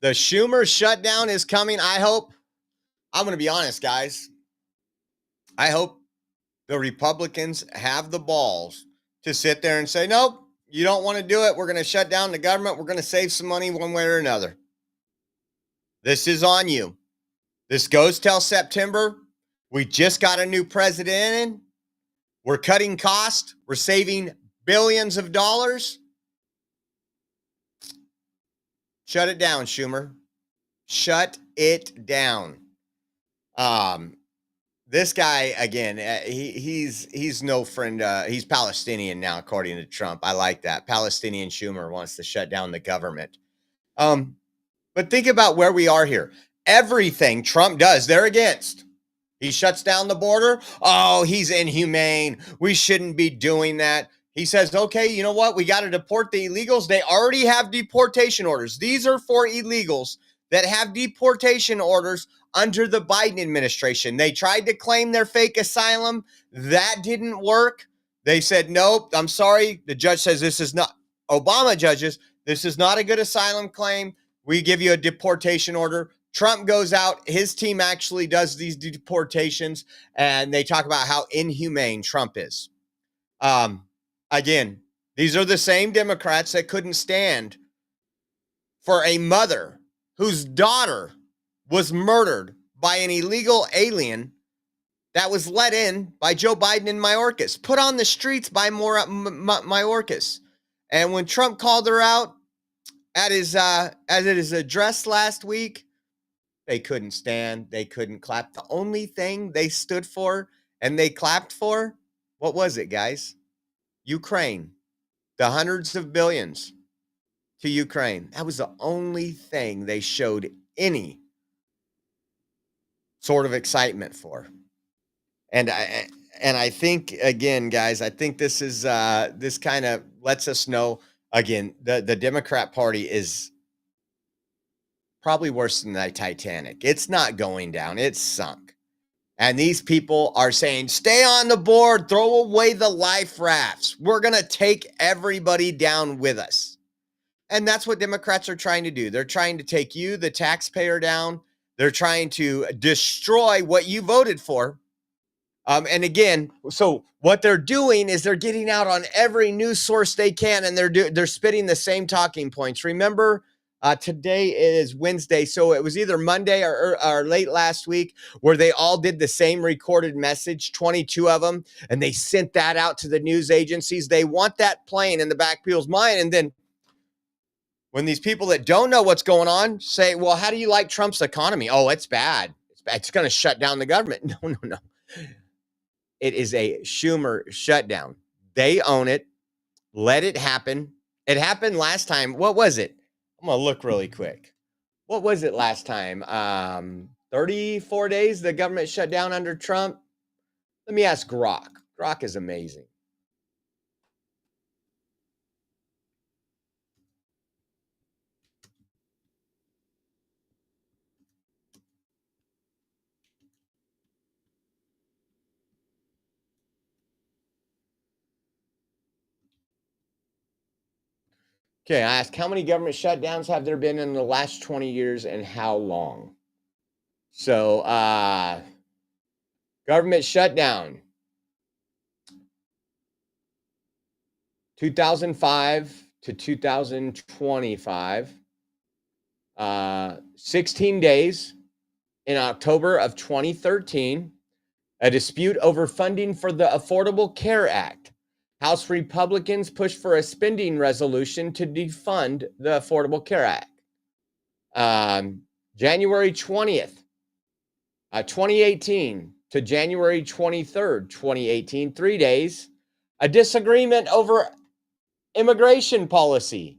The Schumer shutdown is coming. I hope. I'm going to be honest, guys. I hope the Republicans have the balls to sit there and say, nope, you don't want to do it. We're going to shut down the government. We're going to save some money one way or another. This is on you. This goes till September. We just got a new president in. We're cutting costs. We're saving billions of dollars. Shut it down, Schumer. Shut it down. This guy, again, he's no friend. He's Palestinian now, according to Trump. I like that. Palestinian Schumer wants to shut down the government. But think about where we are here. Everything Trump does, they're against. He shuts down the border. Oh, he's inhumane. We shouldn't be doing that. He says, okay, you know what? We got to deport the illegals. They already have deportation orders. These are for illegals that have deportation orders under the Biden administration. They tried to claim their fake asylum. That didn't work. They said, nope, I'm sorry. The judge says this is not, Obama judges, this is not a good asylum claim. We give you a deportation order. Trump goes out. His team actually does these deportations, and they talk about how inhumane Trump is. Again, these are the same Democrats that couldn't stand for a mother whose daughter was murdered by an illegal alien that was let in by Joe Biden and Mayorkas, put on the streets by Mayorkas. And when Trump called her out at his address last week, they couldn't stand. They couldn't clap. The only thing they stood for and they clapped for, what was it, guys? Ukraine. The hundreds of billions to Ukraine. That was the only thing they showed any sort of excitement for. And I think, again, guys, I think this is this kind of lets us know, again, the Democrat Party is probably worse than the Titanic. It's not going down. It's sunk. And these people are saying, stay on the board, throw away the life rafts. We're going to take everybody down with us. And that's what Democrats are trying to do. They're trying to take you, the taxpayer, down. They're trying to destroy what you voted for. And again, so what they're doing is they're getting out on every news source they can, and they're spitting the same talking points. Remember, today is Wednesday, so it was either Monday or late last week where they all did the same recorded message, 22 of them, and they sent that out to the news agencies. They want that playing in the back of people's mind, and then when these people that don't know what's going on say, well, how do you like Trump's economy? Oh, it's bad. It's going to shut down the government. No. It is a Schumer shutdown. They own it. Let it happen. It happened last time. What was it? I'm going to look really quick. What was it last time? 34 days the government shut down under Trump? Let me ask Grok. Grok is amazing. Okay, I asked how many government shutdowns have there been in the last 20 years and how long? So, government shutdown. 2005 to 2025. 16 days in October of 2013. A dispute over funding for the Affordable Care Act. House Republicans push for a spending resolution to defund the Affordable Care Act. January 20th, 2018 to January 23rd, 2018, 3 days. A disagreement over immigration policy,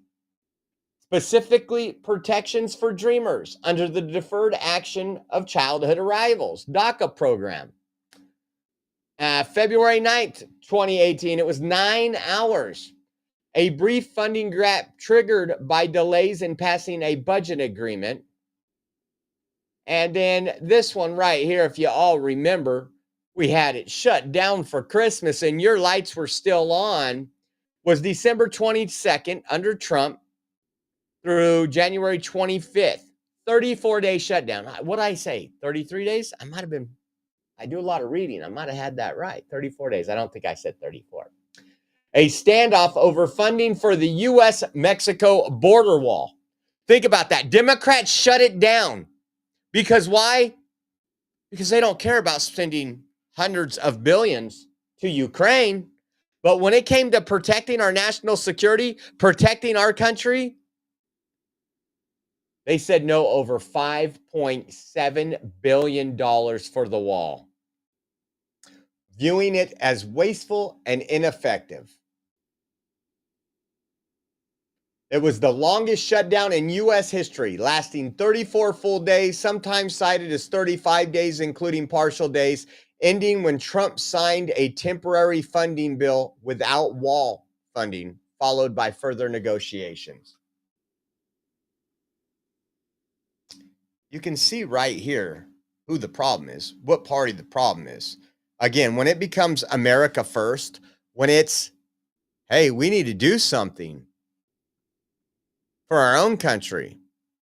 specifically protections for Dreamers under the Deferred Action of Childhood Arrivals, DACA program. February 9th, 2018, it was 9 hours. A brief funding gap triggered by delays in passing a budget agreement. And then this one right here, if you all remember, we had it shut down for Christmas and your lights were still on, was December 22nd under Trump through January 25th. 34-day shutdown. What did I say? 33 days? I might have been I do a lot of reading. I might have had that right. 34 days. I don't think I said 34. A standoff over funding for the U.S.-Mexico border wall. Think about that. Democrats shut it down. Because why? Because they don't care about spending hundreds of billions to Ukraine. But when it came to protecting our national security, protecting our country, they said no over $5.7 billion for the wall, viewing it as wasteful and ineffective. It was the longest shutdown in U.S. history, lasting 34 full days, sometimes cited as 35 days, including partial days, ending when Trump signed a temporary funding bill without wall funding, followed by further negotiations. You can see right here who the problem is, what party the problem is. Again, when it becomes America first, when it's, hey, we need to do something for our own country.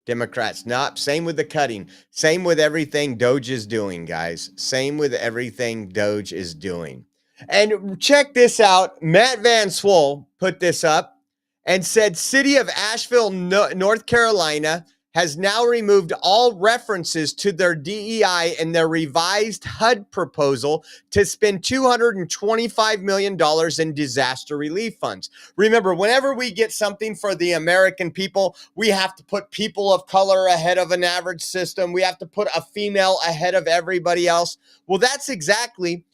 Democrats, not. Same with the cutting. Same with everything Doge is doing, guys. Same with everything Doge is doing. And check this out. Matt Van Swoel put this up and said, City of Asheville, North Carolina, has now removed all references to their DEI in their revised HUD proposal to spend $225 million in disaster relief funds. Remember, whenever we get something for the American people, we have to put people of color ahead of an average system. We have to put a female ahead of everybody else. Well, that's exactly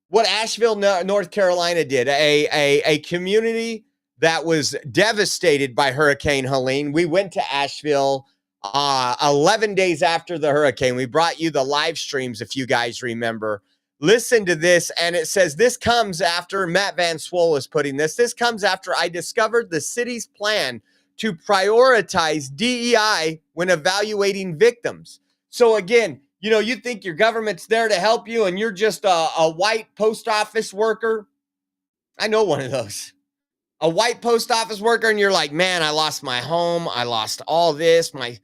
what Asheville, North Carolina did. A community that was devastated by Hurricane Helene. We went to Asheville 11 days after the hurricane. We brought you the live streams, if you guys remember. Listen to this, and it says, this comes after, Matt Van Swoel is putting this, this comes after I discovered the city's plan to prioritize DEI when evaluating victims. So again, you know, you think your government's there to help you and you're just a white post office worker. I know one of those. A white post office worker, and you're like, man, I lost my home. I lost all this. My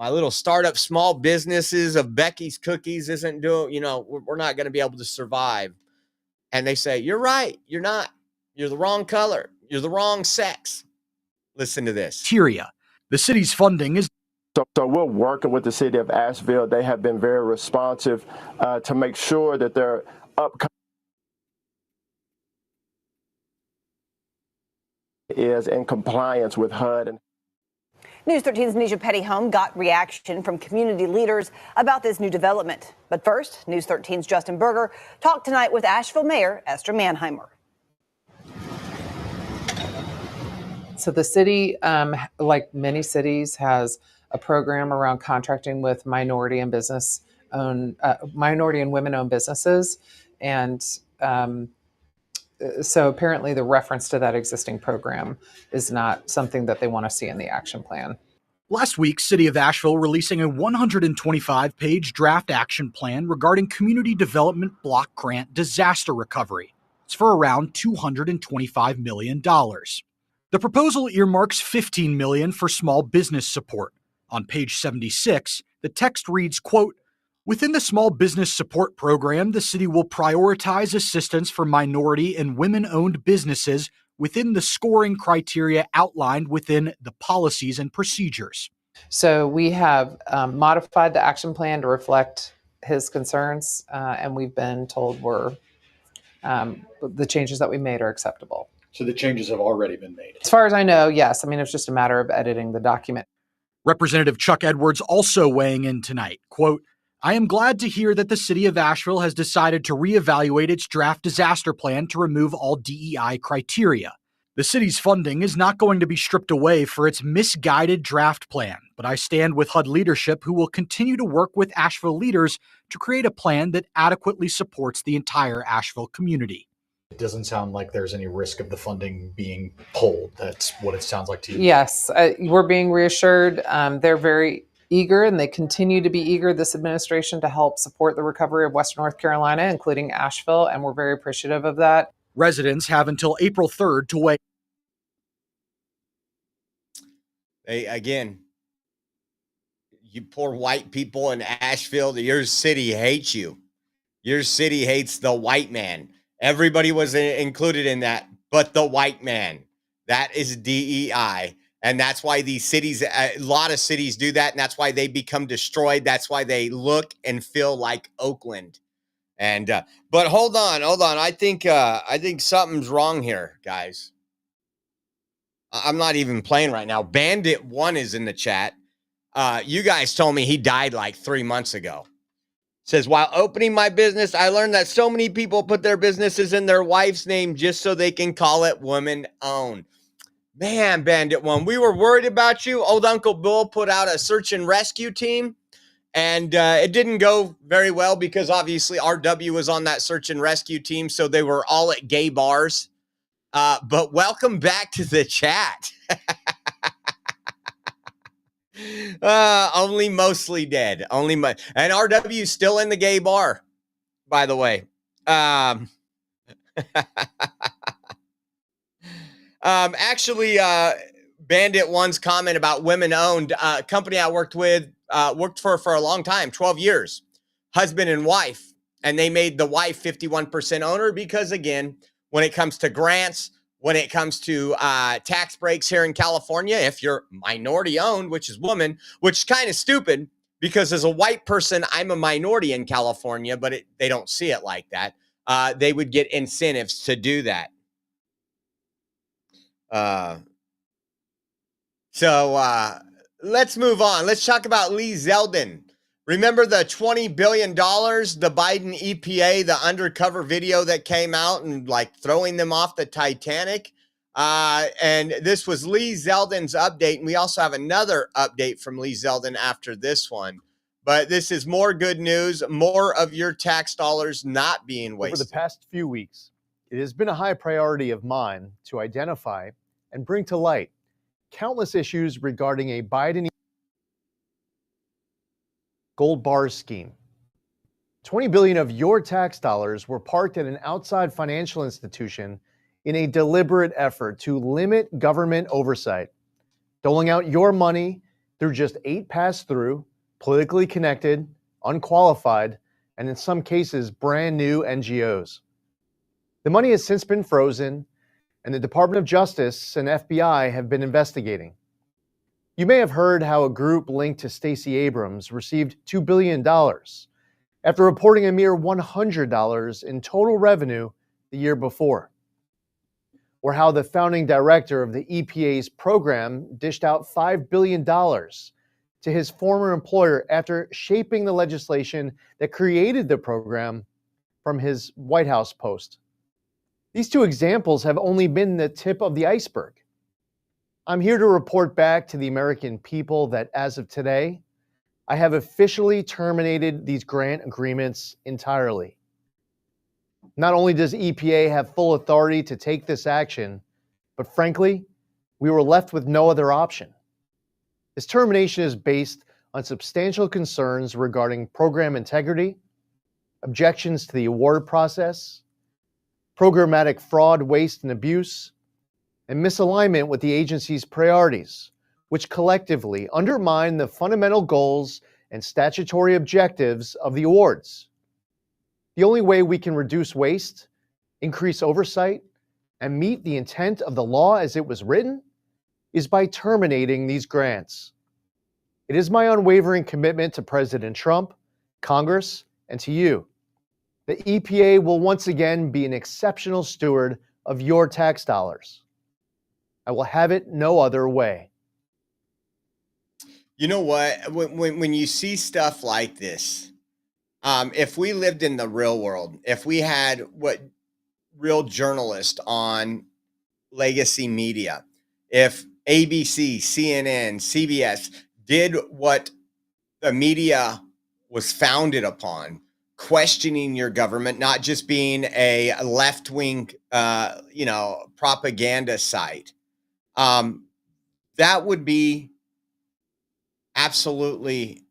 little startup small businesses of Becky's Cookies isn't doing, you know, we're not going to be able to survive. And they say, you're right. You're not. You're the wrong color. You're the wrong sex. Listen to this. Criteria. The city's funding is. So we're working with the city of Asheville. They have been very responsive to make sure that their upcoming is in compliance with HUD. News 13's Nisha Pettyhome got reaction from community leaders about this new development. But first, News 13's Justin Berger talked tonight with Asheville Mayor Esther Manheimer. So the city, like many cities, has a program around contracting with minority and women-owned businesses, and so apparently the reference to that existing program is not something that they want to see in the action plan. Last week, City of Asheville releasing a 125-page draft action plan regarding community development block grant disaster recovery. It's for around $225 million. The proposal earmarks $15 million for small business support. On page 76, the text reads, quote, within the small business support program, the city will prioritize assistance for minority and women-owned businesses within the scoring criteria outlined within the policies and procedures. So we have modified the action plan to reflect his concerns, and we've been told the changes that we made are acceptable. So the changes have already been made. As far as I know, yes. I mean, it's just a matter of editing the document. Representative Chuck Edwards also weighing in tonight, quote, I am glad to hear that the city of Asheville has decided to reevaluate its draft disaster plan to remove all DEI criteria. The city's funding is not going to be stripped away for its misguided draft plan, but I stand with HUD leadership who will continue to work with Asheville leaders to create a plan that adequately supports the entire Asheville community. It doesn't sound like there's any risk of the funding being pulled. That's what it sounds like to you. Yes, we're being reassured. They're very eager, and they continue to be eager, this administration, to help support the recovery of Western North Carolina, including Asheville, and we're very appreciative of that. Residents have until April 3rd to weigh. Again, you poor white people in Asheville, your city hates you. Your city hates the white man. Everybody was included in that, but the white man. That is DEI. And that's why these cities, a lot of cities do that. And that's why they become destroyed. That's why they look and feel like Oakland. And, but hold on. I think something's wrong here, guys. I'm not even playing right now. Bandit 1 is in the chat. You guys told me he died like 3 months ago. Says, while opening my business, I learned that so many people put their businesses in their wife's name just so they can call it woman owned. Man, Bandit 1, we were worried about you. Old Uncle Bill put out a search and rescue team, and it didn't go very well because obviously RW was on that search and rescue team, so they were all at gay bars. But welcome back to the chat. Only mostly dead. And RW still in the gay bar, by the way. Actually, Bandit 1's comment about women owned, company I worked for a long time, 12 years, husband and wife. And they made the wife 51% owner because, again, when it comes to grants, when it comes to tax breaks here in California, if you're minority owned, which is woman, which is kind of stupid because as a white person, I'm a minority in California, but they don't see it like that. They would get incentives to do that. So let's move on. Let's talk about Lee Zeldin. Remember the $20 billion, the Biden EPA, the undercover video that came out and like throwing them off the Titanic? And this was Lee Zeldin's update. And we also have another update from Lee Zeldin after this one. But this is more good news, more of your tax dollars not being wasted. Over the past few weeks, it has been a high priority of mine to identify and bring to light countless issues regarding a Biden gold bars scheme. 20 billion of your tax dollars were parked at an outside financial institution in a deliberate effort to limit government oversight, doling out your money through just 8 pass-through, politically connected, unqualified, and in some cases, brand new NGOs. The money has since been frozen, and the Department of Justice and FBI have been investigating. You may have heard how a group linked to Stacey Abrams received $2 billion after reporting a mere $100 in total revenue the year before. Or how the founding director of the EPA's program dished out $5 billion to his former employer after shaping the legislation that created the program from his White House post. These two examples have only been the tip of the iceberg. I'm here to report back to the American people that as of today, I have officially terminated these grant agreements entirely. Not only does EPA have full authority to take this action, but frankly, we were left with no other option. This termination is based on substantial concerns regarding program integrity, objections to the award process, programmatic fraud, waste, and abuse, and misalignment with the agency's priorities, which collectively undermine the fundamental goals and statutory objectives of the awards. The only way we can reduce waste, increase oversight, and meet the intent of the law as it was written is by terminating these grants. It is my unwavering commitment to President Trump, Congress, and to you. The EPA will once again be an exceptional steward of your tax dollars. I will have it no other way. You know what? When you see stuff like this, if we lived in the real world, if we had real journalists on legacy media, if ABC, CNN, CBS did what the media was founded upon, questioning your government, not just being a left-wing, propaganda site, that would be absolutely,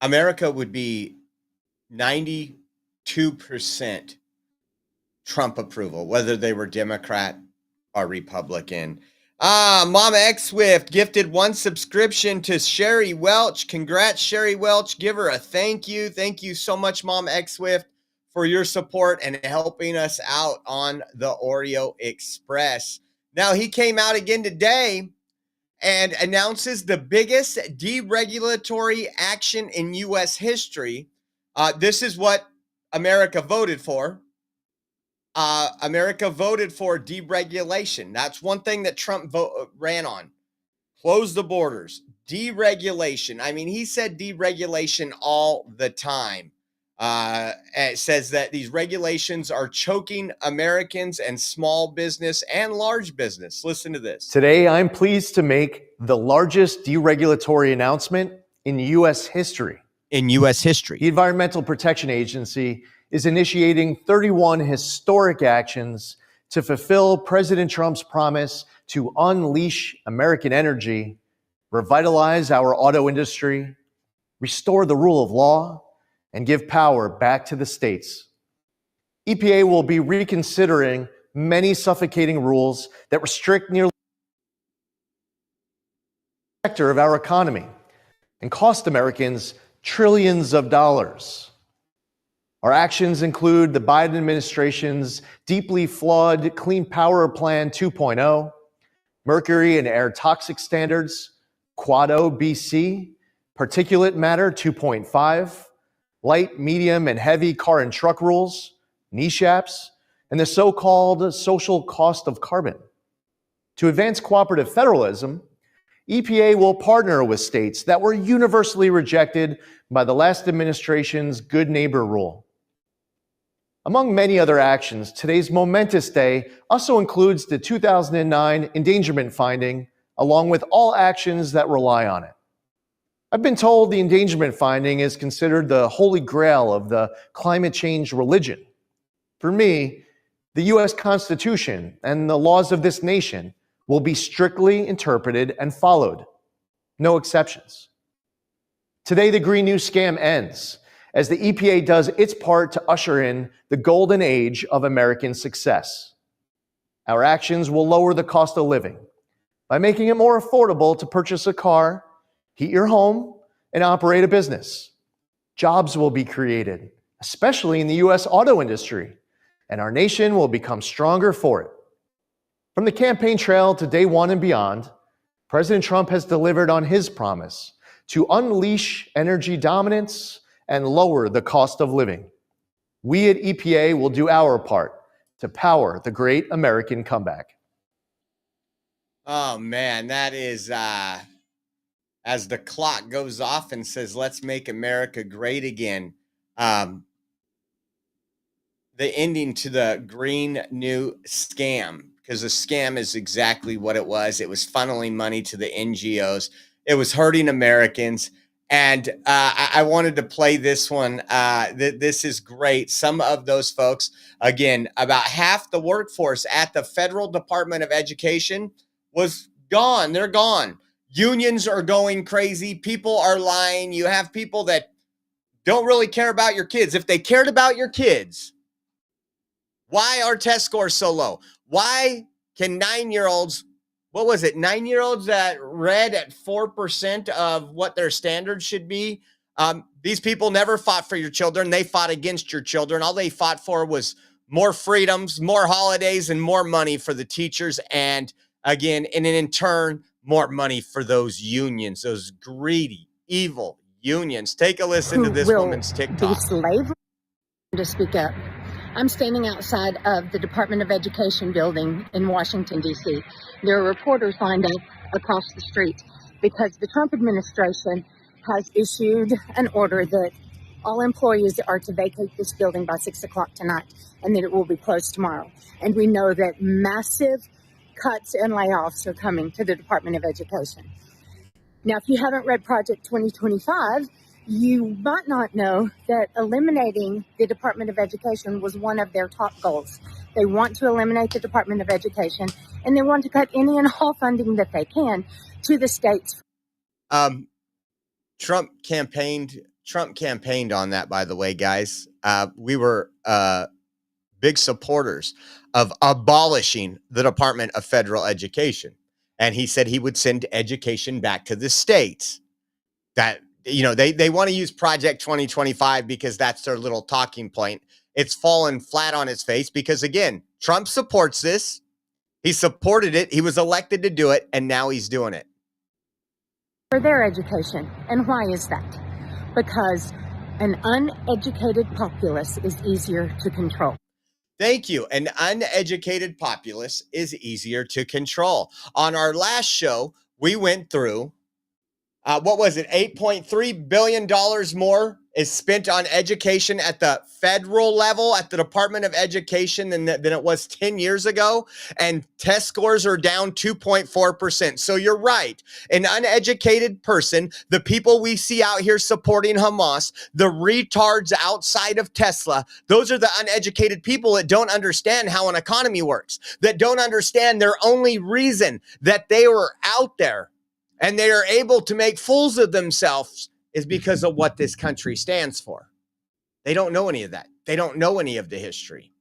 America would be 92% Trump approval, whether they were Democrat or Republican. Mama X Swift gifted 1 subscription to Sherry Welch. Congrats, Sherry Welch. Give her a thank you. Thank you so much, Mama X Swift, for your support and helping us out on the Oreo Express. Now, he came out again today and announces the biggest deregulatory action in U.S. history. This is what America voted for. America voted for deregulation. That's one thing that Trump ran on. Close the borders. Deregulation. I mean, he said deregulation all the time. It says that these regulations are choking Americans and small business and large business. Listen to this. Today, I'm pleased to make the largest deregulatory announcement in U.S. history. In U.S. history. The Environmental Protection Agency is initiating 31 historic actions to fulfill President Trump's promise to unleash American energy, revitalize our auto industry, restore the rule of law, and give power back to the states. EPA will be reconsidering many suffocating rules that restrict nearly the sector of our economy and cost Americans trillions of dollars. Our actions include the Biden administration's deeply flawed Clean Power Plan 2.0, mercury and air toxic standards, Quad O BC, particulate matter 2.5, light, medium, and heavy car and truck rules, NESHAPs, and the so-called social cost of carbon. To advance cooperative federalism, EPA will partner with states that were universally rejected by the last administration's Good Neighbor rule. Among many other actions, today's momentous day also includes the 2009 endangerment finding, along with all actions that rely on it. I've been told the endangerment finding is considered the holy grail of the climate change religion. For me, the U.S. Constitution and the laws of this nation will be strictly interpreted and followed. No exceptions. Today, the Green New Scam ends as the EPA does its part to usher in the golden age of American success. Our actions will lower the cost of living by making it more affordable to purchase a car, heat your home, and operate a business. Jobs will be created, especially in the U.S. auto industry, and our nation will become stronger for it. From the campaign trail to day one and beyond, President Trump has delivered on his promise to unleash energy dominance and lower the cost of living. We at EPA will do our part to power the great American comeback. Oh, man, that is, as the clock goes off and says, let's make America great again. The ending to the Green New Scam, because the scam is exactly what it was. It was funneling money to the NGOs. It was hurting Americans. And I wanted to play this one. This is great. Some of those folks, again, about half the workforce at the Federal Department of Education was gone. They're gone. Unions are going crazy. People are lying. You have people that don't really care about your kids. If they cared about your kids, why are test scores so low? Why can 9-year-olds, what was it, 9-year-olds that read at 4% of what their standards should be? These people never fought for your children. They fought against your children. All they fought for was more freedoms, more holidays, and more money for the teachers. And again, and in turn, more money for those unions, those greedy, evil unions. Take a listen to this woman's TikTok. Slavery to speak up. I'm standing outside of the Department of Education building in Washington, D.C. There are reporters lined up across the street because the Trump administration has issued an order that all employees are to vacate this building by 6 o'clock tonight and that it will be closed tomorrow. And we know that massive cuts and layoffs are coming to the Department of Education. Now, if you haven't read Project 2025, you might not know that eliminating the Department of Education was one of their top goals. They want to eliminate the Department of Education, and they want to cut any and all funding that they can to the states. Trump campaigned on that, by the way, guys. We were big supporters of abolishing the Department of Federal Education. And he said he would send education back to the states. That, you know, they want to use Project 2025 because that's their little talking point. it's fallen flat on its face because, again, Trump supports this. He supported it. He was elected to do it, and now he's doing it. For their education. And why is that? Because an uneducated populace is easier to control. Thank you. An uneducated populace is easier to control. On our last show, we went through, what was it? $8.3 billion more is spent on education at the federal level, at the Department of Education than it was 10 years ago. And test scores are down 2.4%. So you're right. An uneducated person, the people we see out here supporting Hamas, the retards outside of Tesla, those are the uneducated people that don't understand how an economy works, that don't understand their only reason that they were out there and they are able to make fools of themselves is because of what this country stands for. They don't know any of that. They don't know any of the history.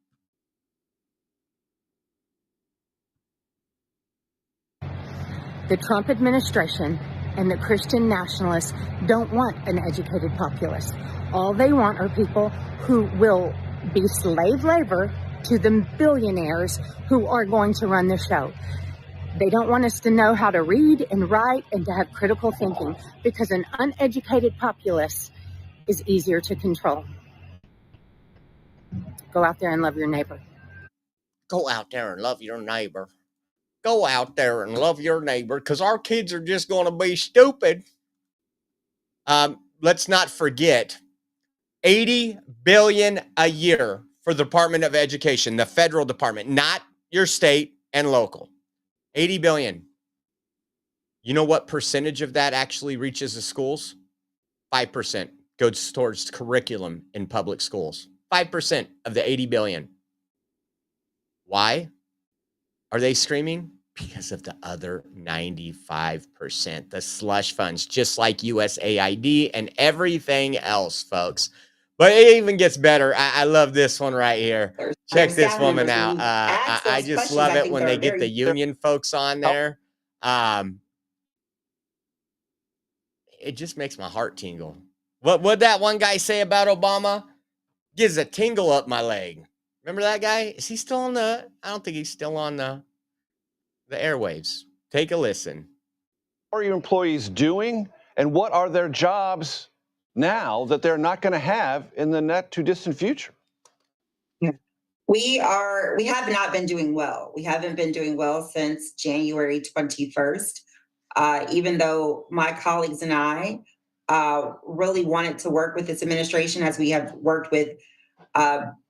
The Trump administration and the Christian nationalists don't want an educated populace. All they want are people who will be slave labor to the billionaires who are going to run the show. They don't want us to know how to read and write and to have critical thinking because an uneducated populace is easier to control. Go out there and love your neighbor. Go out there and love your neighbor. Go out there and love your neighbor because our kids are just going to be stupid. Let's not forget $80 billion a year for the Department of Education, the federal department, not your state and local. $80 billion. You know what percentage of that actually reaches the schools? 5% goes towards curriculum in public schools. 5% of the $80 billion. Why are they screaming? Because of the other 95%, the slush funds, just like USAID and everything else, folks. But it even gets better. I love this one right here. Check this woman out. I just love it when they get the union folks on there. It just makes my heart tingle. What'd that one guy say about Obama? Gives a tingle up my leg. Remember that guy? Is he still on the? I don't think he's still on the airwaves. Take a listen. What are your employees doing, and what are their jobs now that they're not going to have in the not too distant future? We have not been doing well. We haven't been doing well since January 21st. Even though my colleagues and I really wanted to work with this administration, as we have worked with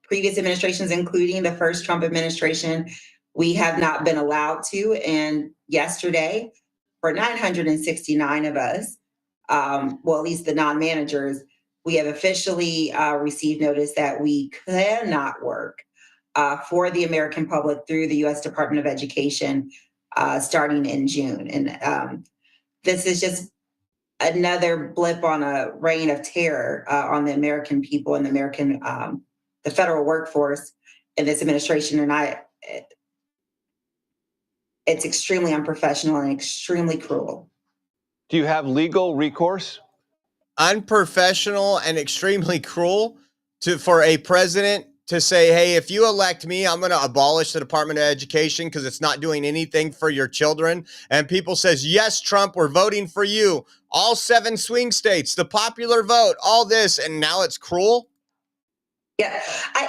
previous administrations, including the first Trump administration, we have not been allowed to. And yesterday, for 969 of us, well, at least the non-managers, we have officially received notice that we cannot work for the American public through the U.S. Department of Education starting in June. And this is just another blip on a reign of terror on the American people and the federal workforce in this administration. And it's extremely unprofessional and extremely cruel. Do you have legal recourse? Unprofessional and extremely cruel for a president to say, hey, if you elect me, I'm going to abolish the Department of Education because it's not doing anything for your children. And people says, yes, Trump, we're voting for you. All 7 swing states, the popular vote, all this. And now it's cruel. Yeah,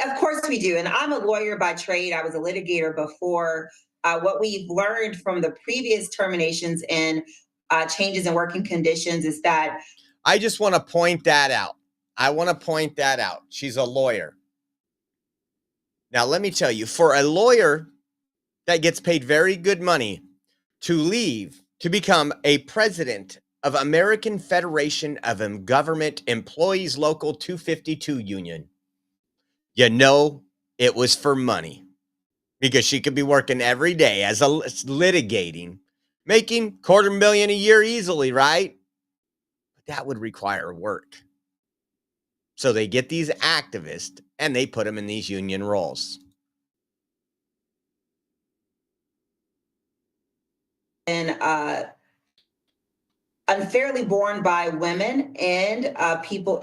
of course we do. And I'm a lawyer by trade. I was a litigator before. What we've learned from the previous terminations and changes in working conditions is that. I just want to point that out. I want to point that out. She's a lawyer. Now, let me tell you, for a lawyer that gets paid very good money to leave to become a president of American Federation of Government Employees Local 252 Union, you know it was for money because she could be working every day as a litigating, making $250,000 a year easily, right? But that would require work. So they get these activists and they put them in these union roles. And unfairly borne by women and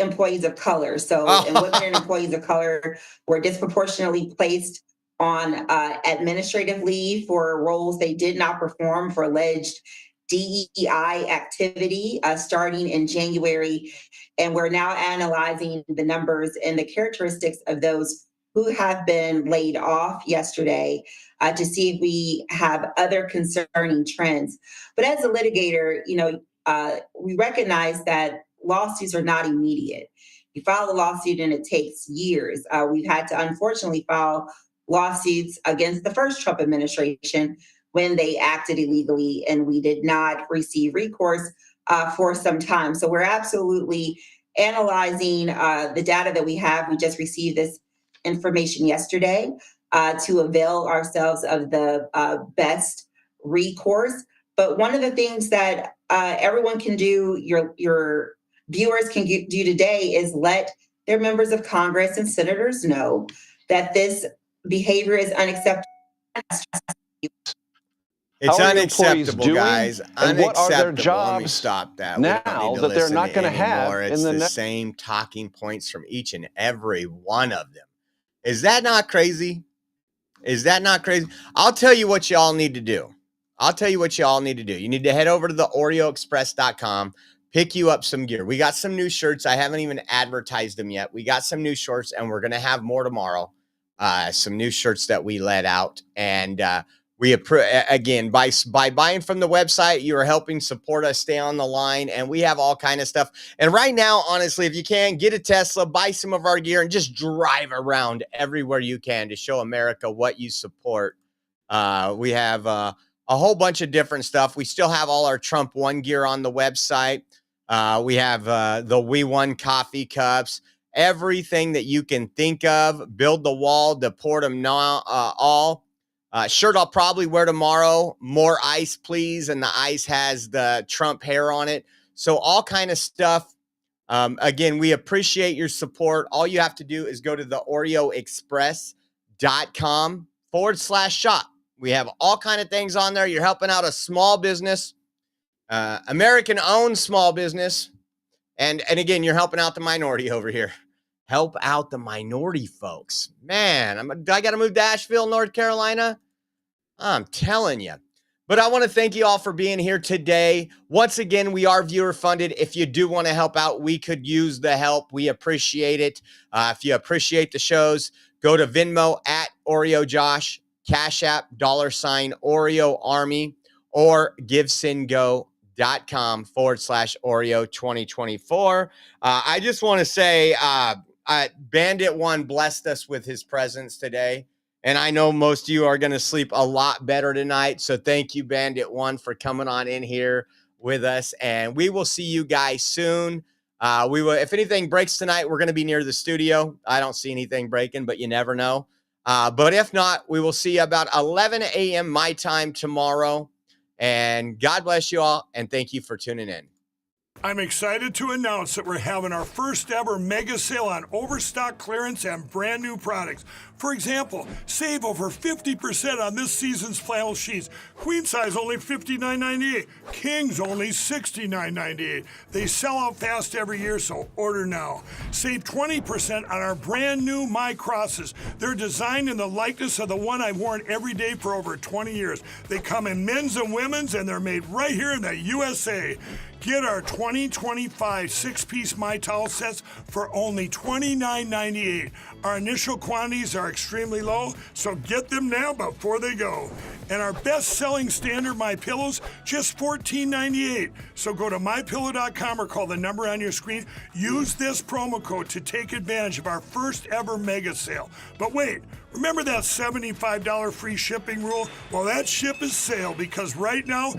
employees of color. So, and women and employees of color were disproportionately placed on administrative leave for roles they did not perform for alleged DEI activity starting in January. And we're now analyzing the numbers and the characteristics of those who have been laid off yesterday to see if we have other concerning trends. But as a litigator, we recognize that lawsuits are not immediate. You file a lawsuit and it takes years. We've had to unfortunately file lawsuits against the first Trump administration when they acted illegally, and we did not receive recourse for some time. So we're absolutely analyzing the data that we have. We just received this information yesterday to avail ourselves of the best recourse. But one of the things that everyone can do, your viewers can do today, is let their members of Congress and senators know that this behavior is unacceptable. It's How are your unacceptable, employees guys. doing, and what are their Unacceptable. Let me jobs stop that. now We don't need to that they're listen not to going to have anymore. in It's the the next? same talking points from each and every one of them. Is that not crazy? Is that not crazy? I'll tell you what y'all need to do. You need to head over to the OreoExpress.com, pick you up some gear. We got some new shirts. I haven't even advertised them yet. We got some new shirts, and we're going to have more tomorrow. Some new shirts that we let out. And again, by buying from the website, you are helping support us stay on the line, and we have all kind of stuff. And right now, honestly, if you can, get a Tesla, buy some of our gear, and just drive around everywhere you can to show America what you support. We have a whole bunch of different stuff. We still have all our Trump One gear on the website. We have the We Won coffee cups, everything that you can think of. Build the wall, deport them all. Shirt I'll probably wear tomorrow. More ice, please. And the ice has the Trump hair on it. So all kind of stuff. Again, we appreciate your support. All you have to do is go to the OreoExpress.com/shop. We have all kind of things on there. You're helping out a small business, American-owned small business. And again, you're helping out the minority over here. Help out the minority folks. Man, I got to move to Asheville, North Carolina. I'm telling you. But I want to thank you all for being here today. Once again, we are viewer funded. If you do want to help out, we could use the help. We appreciate it. If you appreciate the shows, go to Venmo at OreoJosh, Cash App, $Oreo Army, or GiveSendGo.com/Oreo 2024. I just want to say Bandit One blessed us with his presence today. And I know most of you are going to sleep a lot better tonight. So thank you, Bandit One, for coming on in here with us. And we will see you guys soon. We will. If anything breaks tonight, we're going to be near the studio. I don't see anything breaking, but you never know. But if not, we will see you about 11 a.m. my time tomorrow. And God bless you all. And thank you for tuning in. I'm excited to announce that we're having our first ever mega sale on overstock clearance and brand new products. For example, save over 50% on this season's flannel sheets. Queen size only $59.98. Kings only $69.98. They sell out fast every year, so order now. Save 20% on our brand new My Crosses. They're designed in the likeness of the one I've worn every day for over 20 years. They come in men's and women's, and they're made right here in the USA. Get our 2025 six-piece My Towel sets for only $29.98. Our initial quantities are extremely low, so get them now before they go. And our best-selling standard My Pillows, just $14.98. So go to mypillow.com or call the number on your screen. Use this promo code to take advantage of our first ever mega sale. But wait, remember that $75 free shipping rule? Well, that ship is sailed, because right now,